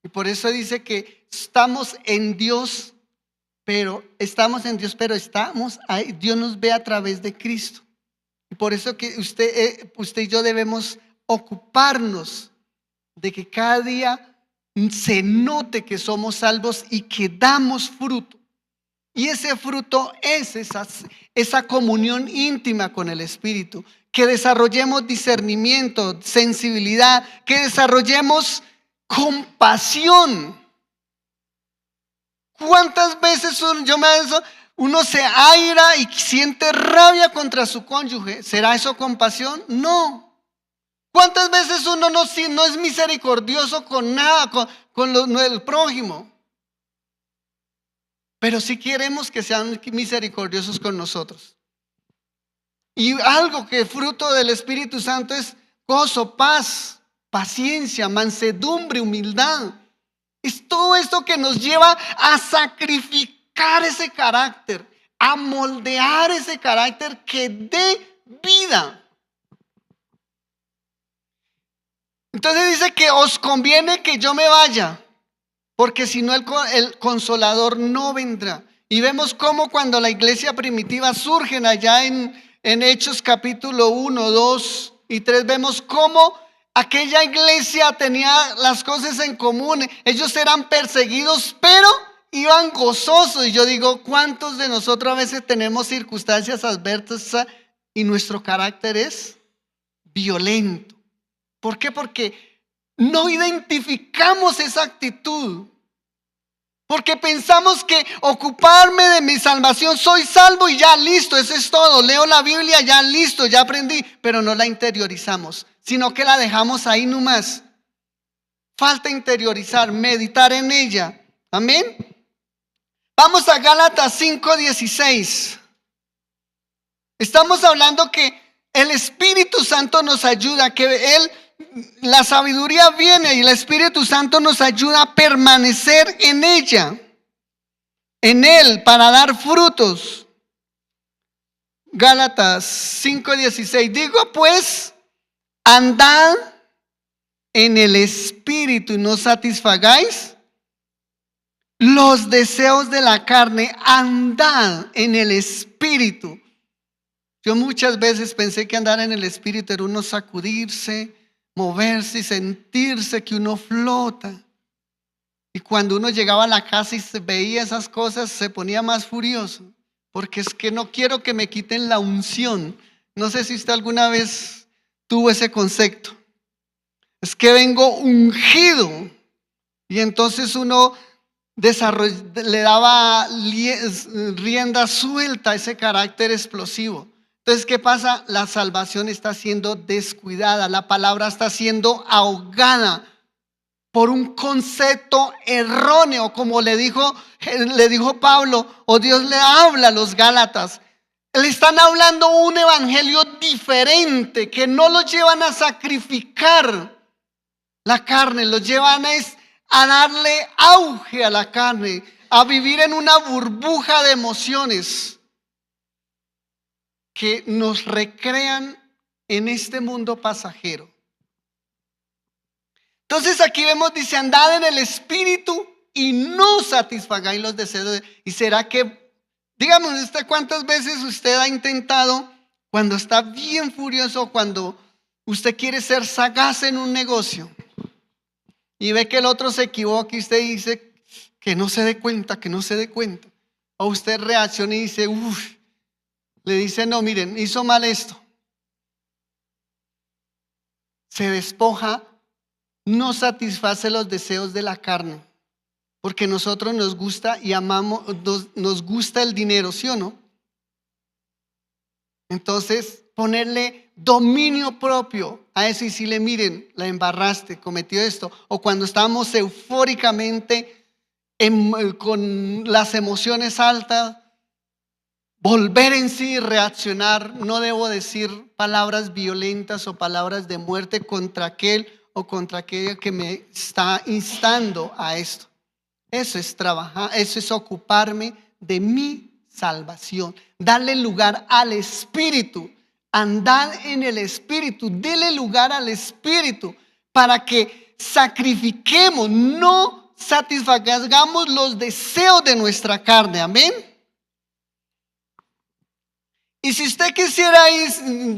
Y por eso dice que estamos en Dios, pero estamos ahí, Dios nos ve a través de Cristo. Y por eso que usted y yo debemos ocuparnos de que cada día se note que somos salvos y que damos fruto. Y ese fruto es esa comunión íntima con el Espíritu. Que desarrollemos discernimiento, sensibilidad, que desarrollemos compasión. ¿Cuántas veces uno se aira y siente rabia contra su cónyuge? ¿Será eso compasión? No. ¿Cuántas veces uno no es misericordioso con nada, con el prójimo? Pero sí queremos que sean misericordiosos con nosotros. Y algo que fruto del Espíritu Santo es gozo, paz, paciencia, mansedumbre, humildad. Es todo esto que nos lleva a sacrificar ese carácter, a moldear ese carácter que dé vida. Entonces dice que os conviene que yo me vaya, porque si no el consolador no vendrá. Y vemos cómo cuando la iglesia primitiva surgen allá en Hechos capítulo 1, 2 y 3, vemos cómo aquella iglesia tenía las cosas en común. Ellos eran perseguidos, pero iban gozosos. Y yo digo, ¿cuántos de nosotros a veces tenemos circunstancias adversas y nuestro carácter es violento? ¿Por qué? Porque no identificamos esa actitud. Porque pensamos que ocuparme de mi salvación, soy salvo y ya listo, eso es todo. Leo la Biblia, ya listo, ya aprendí, pero no la interiorizamos, sino que la dejamos ahí nomás. Falta interiorizar, meditar en ella. Amén. Vamos a Gálatas 5:16. Estamos hablando que el Espíritu Santo nos ayuda, que la sabiduría viene y el Espíritu Santo nos ayuda a permanecer en ella, en Él, para dar frutos. Gálatas 5:16. Digo pues, andad en el Espíritu y no satisfagáis los deseos de la carne. Andad en el Espíritu. Yo muchas veces pensé que andar en el Espíritu era uno sacudirse, moverse y sentirse que uno flota. Y cuando uno llegaba a la casa y se veía esas cosas, se ponía más furioso, porque es que no quiero que me quiten la unción. No sé si usted alguna vez tuvo ese concepto. Es que vengo ungido. Y entonces uno le daba rienda suelta a ese carácter explosivo. Entonces, ¿qué pasa? La salvación está siendo descuidada, la palabra está siendo ahogada por un concepto erróneo, como le dijo Pablo, o Dios le habla a los Gálatas. Le están hablando un evangelio diferente, que no los llevan a sacrificar la carne, los llevan a darle auge a la carne, a vivir en una burbuja de emociones que nos recrean en este mundo pasajero. Entonces aquí vemos, dice, andad en el Espíritu y no satisfagáis los deseos. ¿Y será que, dígame usted, cuántas veces usted ha intentado, cuando está bien furioso, cuando usted quiere ser sagaz en un negocio y ve que el otro se equivoca y usted dice que no se dé cuenta, que no se dé cuenta? O usted reacciona y dice, le dice, no, miren, hizo mal esto. Se despoja, no satisface los deseos de la carne, porque nosotros nos gusta y amamos, nos gusta el dinero, ¿sí o no? Entonces, ponerle dominio propio a eso y decirle, miren, la embarraste, cometió esto. O cuando estamos eufóricamente con las emociones altas, volver en sí y reaccionar. No debo decir palabras violentas o palabras de muerte contra aquel o contra aquella que me está instando a esto. Eso es trabajar, eso es ocuparme de mi salvación. Darle lugar al Espíritu. Andad en el Espíritu. Dele lugar al Espíritu para que sacrifiquemos, no satisfagamos los deseos de nuestra carne. Amén. Y si usted quisiera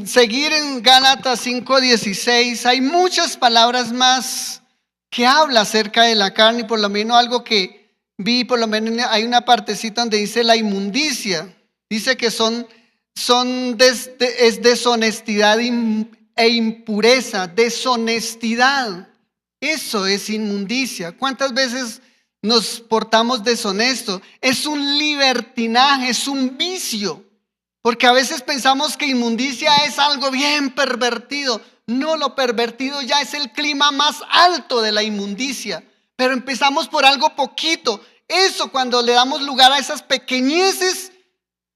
seguir en Gálatas 5:16, hay muchas palabras más que habla acerca de la carne, y por lo menos algo que vi, por lo menos hay una partecita donde dice la inmundicia. Dice que es deshonestidad e impureza. Deshonestidad, eso es inmundicia. ¿Cuántas veces nos portamos deshonestos? Es un libertinaje, es un vicio. Porque a veces pensamos que inmundicia es algo bien pervertido. No, lo pervertido ya es el clima más alto de la inmundicia. Pero empezamos por algo poquito. Eso, cuando le damos lugar a esas pequeñeces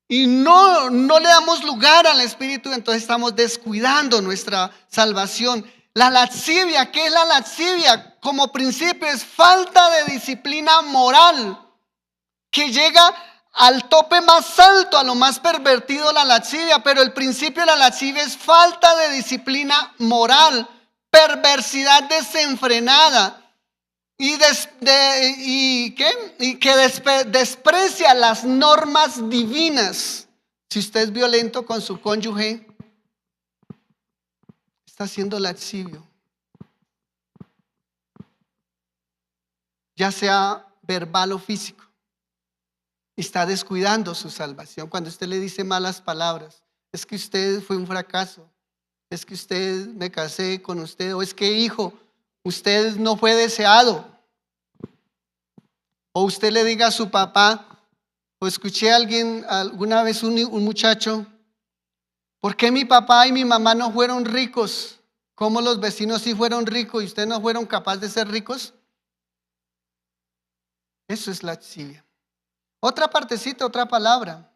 y no le damos lugar al Espíritu, entonces estamos descuidando nuestra salvación. La lascivia, ¿qué es la lascivia? Como principio es falta de disciplina moral, que llega al tope más alto, a lo más pervertido, la lascivia. Pero el principio de la lascivia es falta de disciplina moral, perversidad desenfrenada y que desprecia las normas divinas. Si usted es violento con su cónyuge, está siendo lascivio, ya sea verbal o físico. Está descuidando su salvación. Cuando usted le dice malas palabras, es que usted fue un fracaso, es que usted, me casé con usted, o es que hijo, usted no fue deseado. O usted le diga a su papá, o escuché a alguien alguna vez, un muchacho, ¿por qué mi papá y mi mamá no fueron ricos? ¿Cómo los vecinos sí fueron ricos y ustedes no fueron capaces de ser ricos? Eso es lascivia. Otra partecita, otra palabra.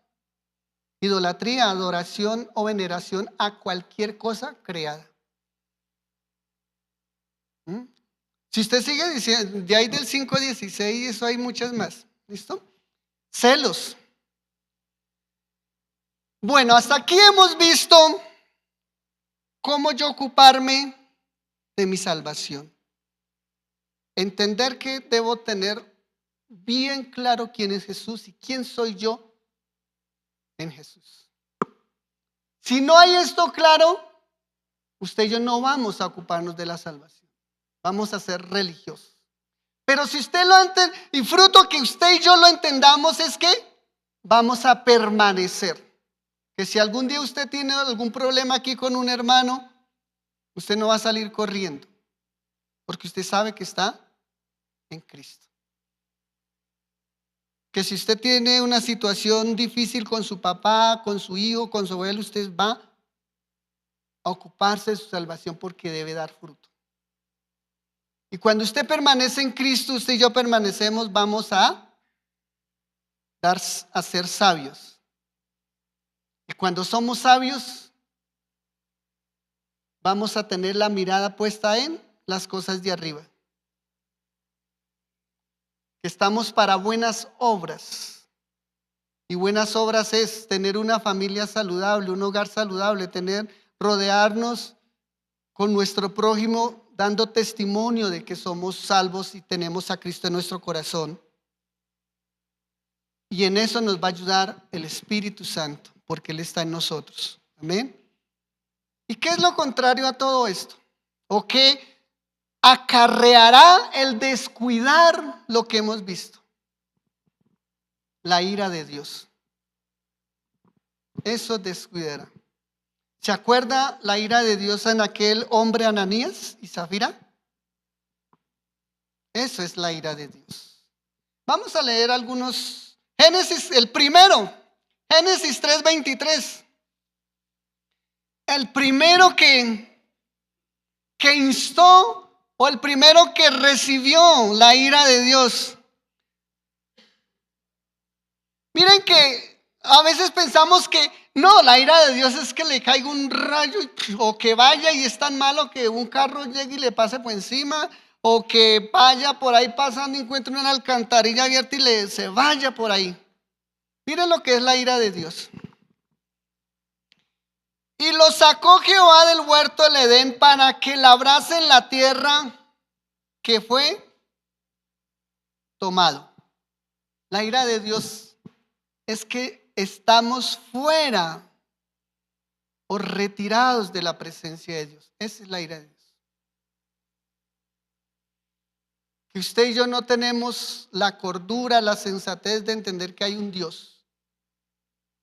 Idolatría, adoración o veneración a cualquier cosa creada. Si usted sigue diciendo, de ahí del 5:16, eso hay muchas más. ¿Listo? Celos. Bueno, hasta aquí hemos visto cómo yo ocuparme de mi salvación. Entender que debo tener bien claro quién es Jesús y quién soy yo en Jesús. Si no hay esto claro, usted y yo no vamos a ocuparnos de la salvación. Vamos a ser religiosos. Pero si usted lo entiende, y fruto que usted y yo lo entendamos es que vamos a permanecer. Que si algún día usted tiene algún problema aquí con un hermano, usted no va a salir corriendo, porque usted sabe que está en Cristo. Que si usted tiene una situación difícil con su papá, con su hijo, con su abuelo, usted va a ocuparse de su salvación porque debe dar fruto. Y cuando usted permanece en Cristo, usted y yo permanecemos, vamos a ser sabios. Y cuando somos sabios, vamos a tener la mirada puesta en las cosas de arriba. Que estamos para buenas obras. Y buenas obras es tener una familia saludable, un hogar saludable, rodearnos con nuestro prójimo, dando testimonio de que somos salvos y tenemos a Cristo en nuestro corazón. Y en eso nos va a ayudar el Espíritu Santo, porque Él está en nosotros. Amén. ¿Y qué es lo contrario a todo esto? ¿O qué acarreará el descuidar lo que hemos visto? La ira de Dios. Eso descuidará. ¿Se acuerda la ira de Dios en aquel hombre Ananías y Zafira? Eso es la ira de Dios. Vamos a leer algunos. Génesis, el primero, Génesis 3:23. El primero que instó, o el primero que recibió la ira de Dios. Miren que a veces pensamos que no, la ira de Dios es que le caiga un rayo o que vaya y es tan malo que un carro llegue y le pase por encima, o que vaya por ahí pasando y encuentre una alcantarilla abierta y se vaya por ahí. Miren lo que es la ira de Dios. Y lo sacó Jehová del huerto del Edén para que labrasen la tierra que fue tomado. La ira de Dios es que estamos fuera o retirados de la presencia de Dios. Esa es la ira de Dios. Que usted y yo no tenemos la cordura, la sensatez de entender que hay un Dios.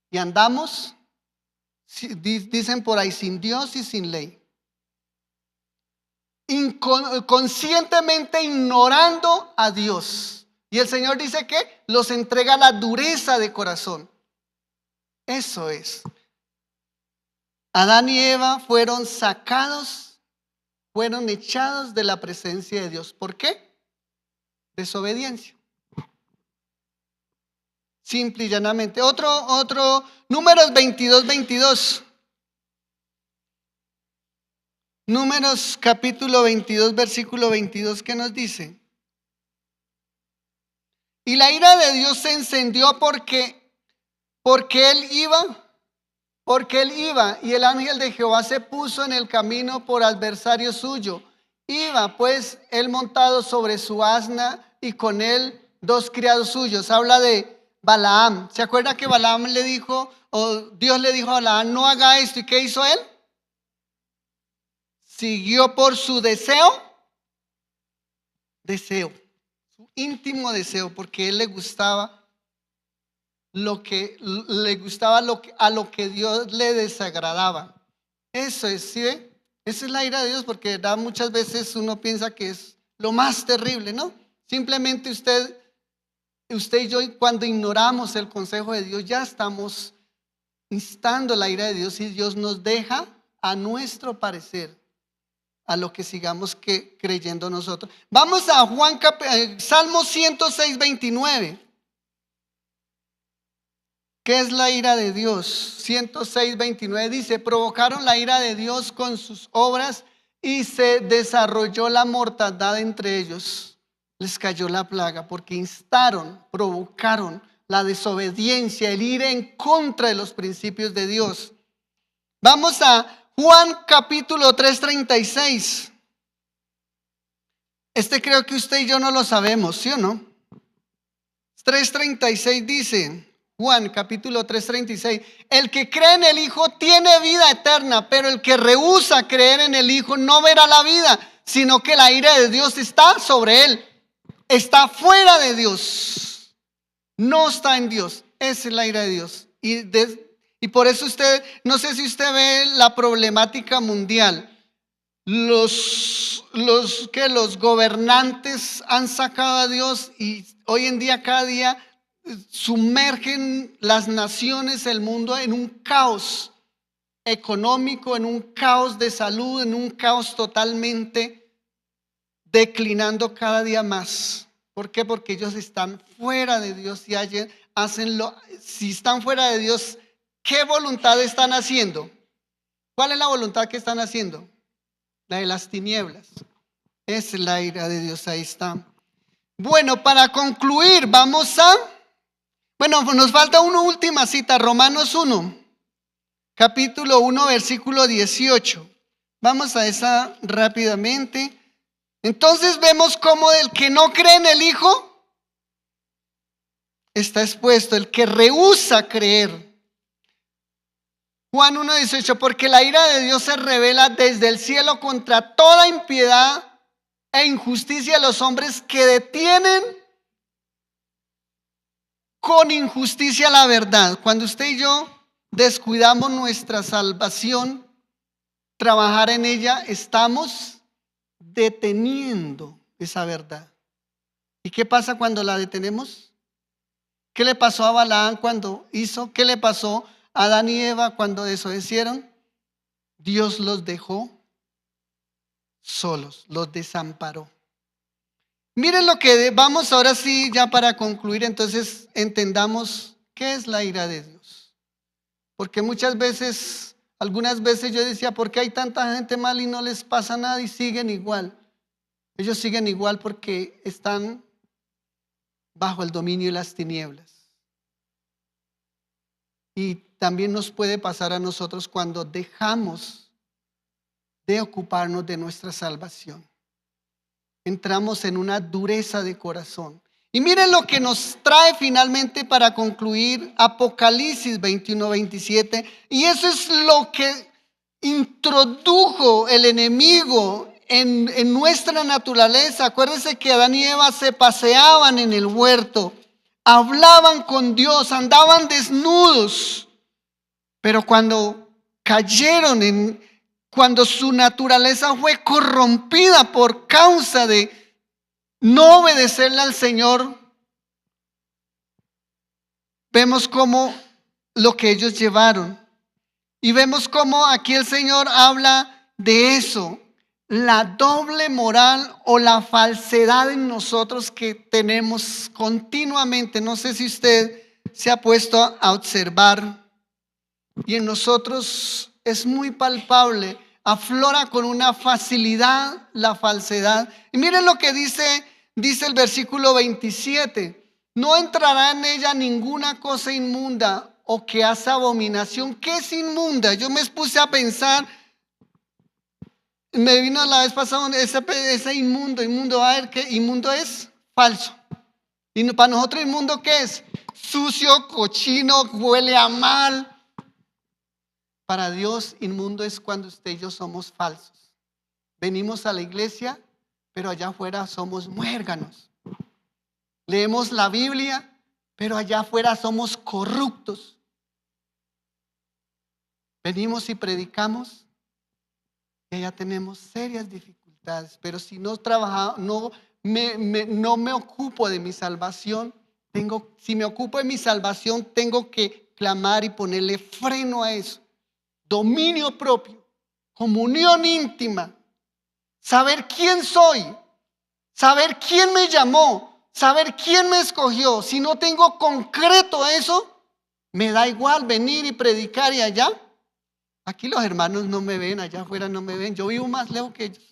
Y andamos, dicen por ahí, sin Dios y sin ley. Conscientemente ignorando a Dios. Y el Señor dice que los entrega a la dureza de corazón. Eso es. Adán y Eva fueron sacados, fueron echados de la presencia de Dios. ¿Por qué? Desobediencia. Simple y llanamente. Otro, Números 22:22. Números capítulo 22, versículo 22, ¿qué nos dice? Y la ira de Dios se encendió porque él iba porque él iba y el ángel de Jehová se puso en el camino por adversario suyo. Iba pues él montado sobre su asna y con él 2 criados suyos. Habla de Balaam. ¿Se acuerda que Balaam le dijo, o Dios le dijo a Balaam, no haga esto? ¿Y qué hizo él? Siguió por su deseo, su íntimo deseo, porque él le gustaba a lo que Dios le desagradaba. Eso es, ¿sí ve? Esa es la ira de Dios, porque ¿verdad? Muchas veces uno piensa que es lo más terrible, ¿no? Simplemente usted y yo, cuando ignoramos el consejo de Dios, ya estamos instando la ira de Dios y Dios nos deja a nuestro parecer, a lo que sigamos creyendo nosotros. Vamos a Salmo 106, 29. ¿Qué es la ira de Dios? 106, 29 dice, provocaron la ira de Dios con sus obras y se desarrolló la mortandad entre ellos. Les cayó la plaga porque provocaron la desobediencia, el ir en contra de los principios de Dios. Vamos a Juan capítulo 3:36. Creo que usted y yo no lo sabemos, ¿sí o no? 3:36 dice, Juan capítulo 3:36, el que cree en el Hijo tiene vida eterna, pero el que rehúsa creer en el Hijo no verá la vida, sino que la ira de Dios está sobre él. Está fuera de Dios, no está en Dios. Esa es la ira de Dios. Y por eso no sé si usted ve la problemática mundial. Los gobernantes han sacado a Dios y hoy en día, cada día, sumergen las naciones, el mundo en un caos económico, en un caos de salud, en un caos totalmente declinando cada día más. ¿Por qué? Porque ellos están fuera de Dios y si están fuera de Dios, ¿qué voluntad están haciendo? ¿Cuál es la voluntad que están haciendo? La de las tinieblas. Es la ira de Dios, ahí está. Bueno, para concluir, nos falta una última cita, Romanos 1, capítulo 1, versículo 18. Vamos a esa rápidamente. Entonces vemos cómo el que no cree en el Hijo está expuesto, el que rehúsa creer. Juan 1:18, porque la ira de Dios se revela desde el cielo contra toda impiedad e injusticia de los hombres que detienen con injusticia la verdad. Cuando usted y yo descuidamos nuestra salvación, trabajar en ella, estamos deteniendo esa verdad. ¿Y qué pasa cuando la detenemos? ¿Qué le pasó a Balaam cuando hizo? ¿Qué le pasó a Adán y Eva cuando desobedecieron? Dios los dejó solos, los desamparó. Miren lo que vamos ahora sí, ya para concluir, entonces entendamos qué es la ira de Dios. Porque algunas veces yo decía, ¿por qué hay tanta gente mal y no les pasa nada y siguen igual? Ellos siguen igual porque están bajo el dominio de las tinieblas. Y también nos puede pasar a nosotros cuando dejamos de ocuparnos de nuestra salvación. Entramos en una dureza de corazón. Y miren lo que nos trae finalmente para concluir Apocalipsis 21:27. Y eso es lo que introdujo el enemigo en nuestra naturaleza. Acuérdense que Adán y Eva se paseaban en el huerto, hablaban con Dios, andaban desnudos. Pero cuando cuando su naturaleza fue corrompida por causa de no obedecerle al Señor, vemos cómo lo que ellos llevaron. Y vemos cómo aquí el Señor habla de eso, la doble moral o la falsedad en nosotros que tenemos continuamente. No sé si usted se ha puesto a observar, y en nosotros es muy palpable, aflora con una facilidad la falsedad. Y miren lo que dice el versículo 27. No entrará en ella ninguna cosa inmunda o que hace abominación. ¿Qué es inmunda? Yo me puse a pensar, me vino la vez pasada ese inmundo, a ver qué inmundo es, falso. Y para nosotros inmundo, ¿qué es? Sucio, cochino, huele a mal. Para Dios inmundo es cuando usted y yo somos falsos. Venimos a la iglesia, pero allá afuera somos muérganos. Leemos la Biblia, pero allá afuera somos corruptos. Venimos y predicamos y allá tenemos serias dificultades. Pero si no trabajamos, no me ocupo de mi salvación, si me ocupo de mi salvación, tengo que clamar y ponerle freno a eso. Dominio propio, comunión íntima, saber quién soy, saber quién me llamó, saber quién me escogió. Si no tengo concreto eso, me da igual venir y predicar y allá. Aquí los hermanos no me ven, allá afuera no me ven. Yo vivo más lejos que ellos.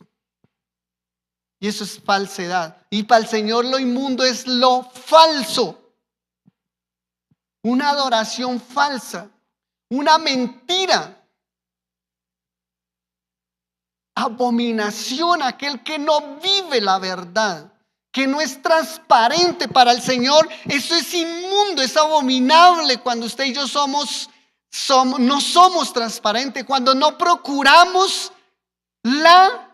Y eso es falsedad. Y para el Señor lo inmundo es lo falso. Una adoración falsa, una mentira. Abominación aquel que no vive la verdad, que no es transparente para el Señor. Eso es inmundo, es abominable cuando usted y yo no somos transparentes, cuando no procuramos la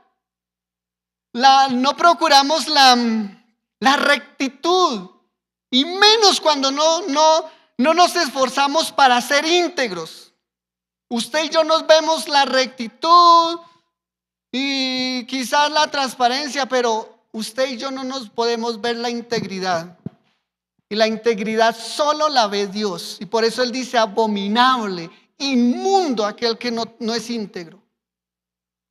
rectitud, y menos cuando no nos esforzamos para ser íntegros. Usted y yo nos vemos la rectitud y quizás la transparencia, pero usted y yo no nos podemos ver la integridad. Y la integridad solo la ve Dios. Y por eso Él dice abominable, inmundo aquel que no es íntegro.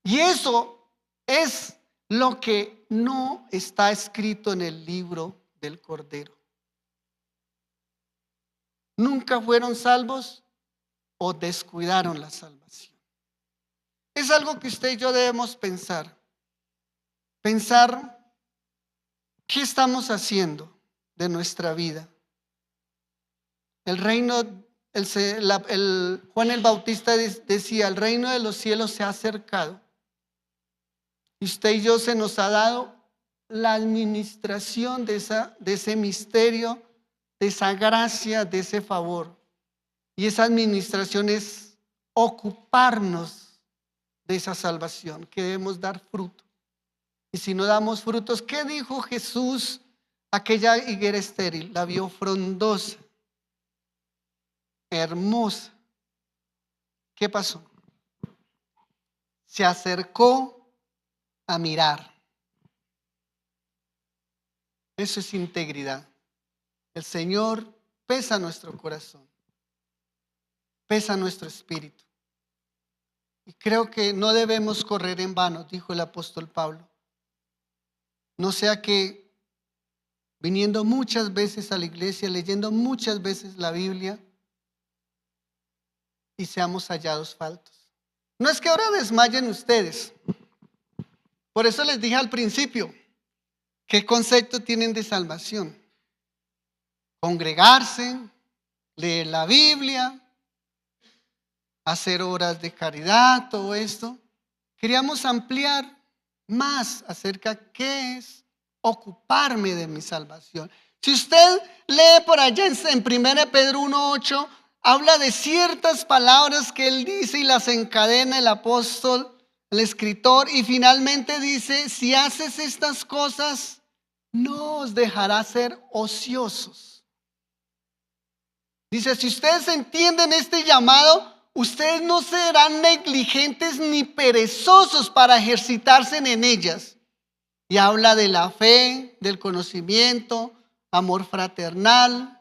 Y eso es lo que no está escrito en el libro del Cordero. Nunca fueron salvos o descuidaron la salvación. Es algo que usted y yo debemos pensar. Pensar qué estamos haciendo de nuestra vida. El reino, Juan el Bautista decía, el reino de los cielos se ha acercado. Y usted y yo se nos ha dado la administración de ese misterio, de esa gracia, de ese favor. Y esa administración es ocuparnos de esa salvación, que debemos dar fruto. Y si no damos frutos, ¿qué dijo Jesús? Aquella higuera estéril, la vio frondosa, hermosa. ¿Qué pasó? Se acercó a mirar. Eso es integridad. El Señor pesa nuestro corazón, pesa nuestro espíritu. Y creo que no debemos correr en vano, dijo el apóstol Pablo. No sea que viniendo muchas veces a la iglesia, leyendo muchas veces la Biblia, y seamos hallados faltos. No es que ahora desmayen ustedes. Por eso les dije al principio, ¿qué concepto tienen de salvación? Congregarse, leer la Biblia, hacer obras de caridad, todo esto. Queríamos ampliar más acerca de qué es ocuparme de mi salvación. Si usted lee por allá en 1 Pedro 1:8, habla de ciertas palabras que él dice y las encadena el apóstol, el escritor, y finalmente dice, si haces estas cosas, no os dejará ser ociosos. Dice, si ustedes entienden este llamado, ustedes no serán negligentes ni perezosos para ejercitarse en ellas. Y habla de la fe, del conocimiento, amor fraternal.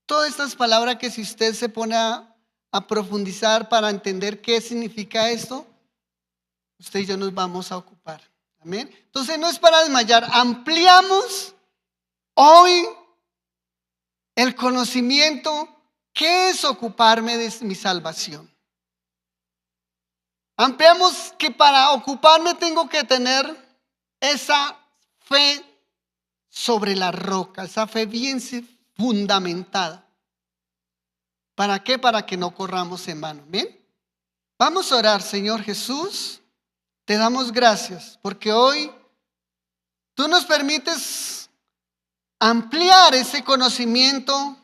Todas estas palabras que si usted se pone a profundizar para entender qué significa esto, usted y yo nos vamos a ocupar. Amén. Entonces no es para desmayar. Ampliamos hoy el conocimiento. ¿Qué es ocuparme de mi salvación? Ampliamos que para ocuparme tengo que tener esa fe sobre la roca, esa fe bien fundamentada. ¿Para qué? Para que no corramos en vano. ¿Bien? Vamos a orar. Señor Jesús, te damos gracias porque hoy tú nos permites ampliar ese conocimiento,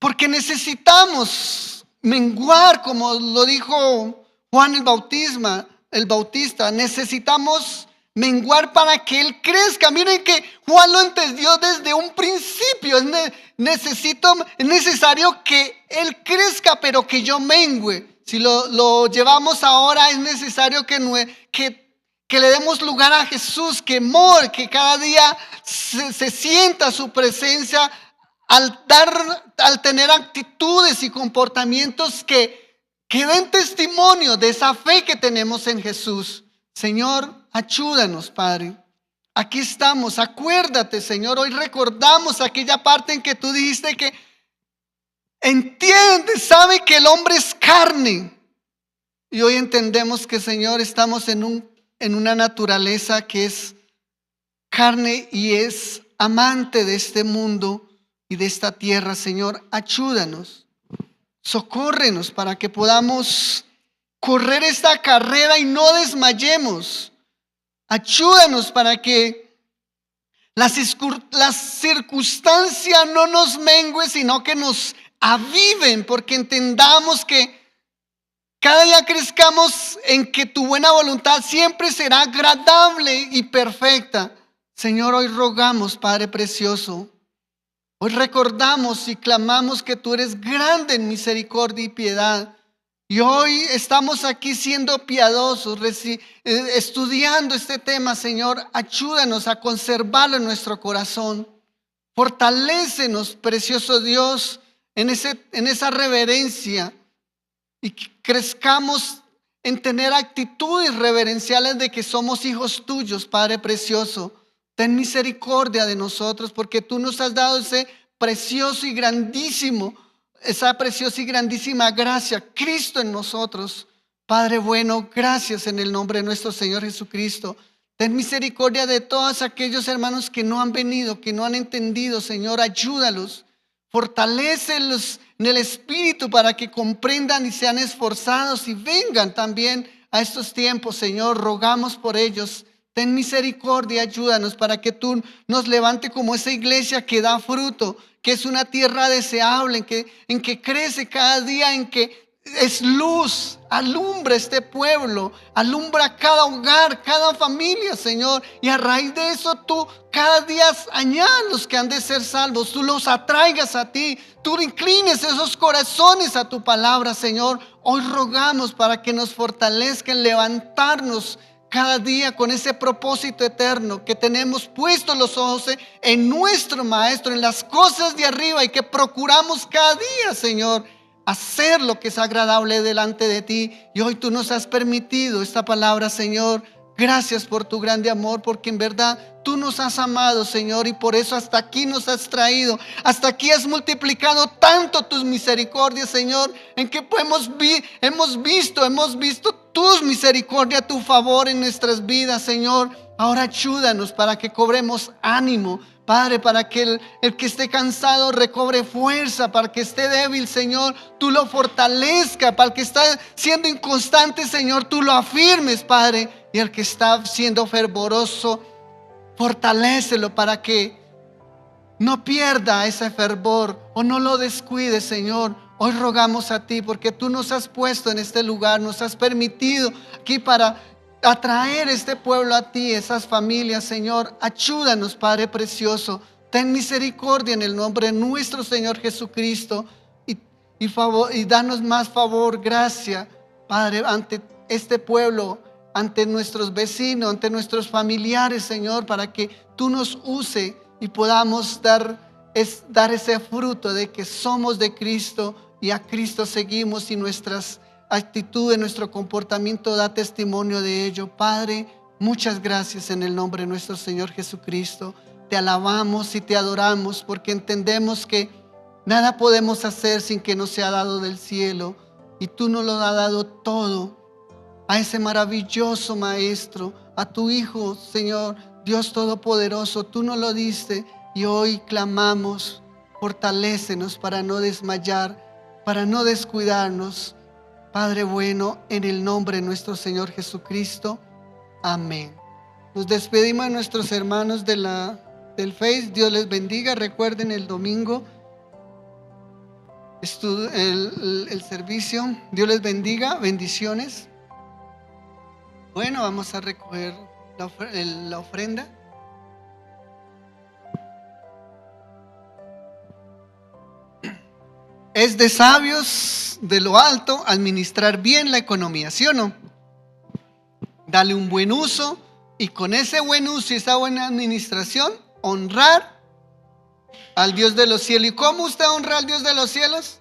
porque necesitamos menguar, como lo dijo Juan el Bautista, necesitamos menguar para que Él crezca. Miren que Juan lo entendió desde un principio. Es necesario que Él crezca, pero que yo mengüe. Si lo llevamos ahora, es necesario que le demos lugar a Jesús, que more, que cada día se sienta su presencia al tener actitudes y comportamientos que den testimonio de esa fe que tenemos en Jesús. Señor, ayúdanos, Padre. Aquí estamos. Acuérdate, Señor. Hoy recordamos aquella parte en que tú dijiste que entiende, sabe que el hombre es carne. Y hoy entendemos que, Señor, estamos en una naturaleza que es carne y es amante de este mundo y de esta tierra. Señor, ayúdanos. Socórrenos para que podamos correr esta carrera y no desmayemos. Ayúdanos para que las circunstancias no nos mengüen, sino que nos aviven, porque entendamos que cada día crezcamos en que tu buena voluntad siempre será agradable y perfecta. Señor, hoy rogamos, Padre precioso, hoy recordamos y clamamos que tú eres grande en misericordia y piedad. Y hoy estamos aquí siendo piadosos, estudiando este tema. Señor, ayúdanos a conservarlo en nuestro corazón. Fortalécenos, precioso Dios, en esa reverencia, y que crezcamos en tener actitudes reverenciales de que somos hijos tuyos, Padre precioso. Ten misericordia de nosotros, porque tú nos has dado esa preciosa y grandísima gracia, Cristo en nosotros. Padre bueno, gracias en el nombre de nuestro Señor Jesucristo. Ten misericordia de todos aquellos hermanos que no han venido, que no han entendido. Señor, ayúdalos, fortalécelos en el Espíritu para que comprendan y sean esforzados y vengan también a estos tiempos. Señor, rogamos por ellos. Ten misericordia, ayúdanos para que tú nos levante como esa iglesia que da fruto, que es una tierra deseable, en que crece cada día, en que es luz. Alumbra este pueblo, alumbra cada hogar, cada familia, Señor. Y a raíz de eso tú cada día añadas los que han de ser salvos. Tú los atraigas a ti, tú inclines esos corazones a tu palabra, Señor. Hoy rogamos para que nos fortalezca en levantarnos cada día con ese propósito eterno, que tenemos puestos los ojos en nuestro Maestro, en las cosas de arriba, y que procuramos cada día, Señor, hacer lo que es agradable delante de ti. Y hoy tú nos has permitido esta palabra, Señor. Gracias por tu grande amor, porque en verdad tú nos has amado, Señor, y por eso hasta aquí nos has traído. Hasta aquí has multiplicado tanto tus misericordias, Señor, en que hemos visto tus misericordias, tu favor en nuestras vidas, Señor. Ahora ayúdanos para que cobremos ánimo, Padre, para que el que esté cansado recobre fuerza, para que esté débil, Señor, tú lo fortalezcas, para el que está siendo inconstante, Señor, tú lo afirmes, Padre, y el que está siendo fervoroso, fortalécelo para que no pierda ese fervor o no lo descuide, Señor. Hoy rogamos a ti porque tú nos has puesto en este lugar, nos has permitido aquí para atraer este pueblo a ti, esas familias, Señor. Ayúdanos, Padre precioso. Ten misericordia en el nombre de nuestro Señor Jesucristo y danos más favor, gracia, Padre, ante este pueblo, ante nuestros vecinos, ante nuestros familiares, Señor, para que tú nos uses y podamos dar ese fruto de que somos de Cristo y a Cristo seguimos, y nuestras actitudes, nuestro comportamiento da testimonio de ello. Padre, muchas gracias en el nombre de nuestro Señor Jesucristo. Te alabamos y te adoramos porque entendemos que nada podemos hacer sin que nos sea dado del cielo, y tú nos lo has dado todo a ese maravilloso Maestro, a tu Hijo, Señor, Dios Todopoderoso. Tú nos lo diste y hoy clamamos Fortalécenos para no desmayar, para no descuidarnos. Padre bueno, en el nombre de nuestro Señor Jesucristo. Amén. Nos despedimos de nuestros hermanos del Face. Dios les bendiga. Recuerden el domingo el servicio. Dios les bendiga. Bendiciones. Bueno, vamos a recoger la ofrenda. Es de sabios de lo alto administrar bien la economía, ¿sí o no? Dale un buen uso y con ese buen uso y esa buena administración, honrar al Dios de los cielos. ¿Y cómo usted honra al Dios de los cielos?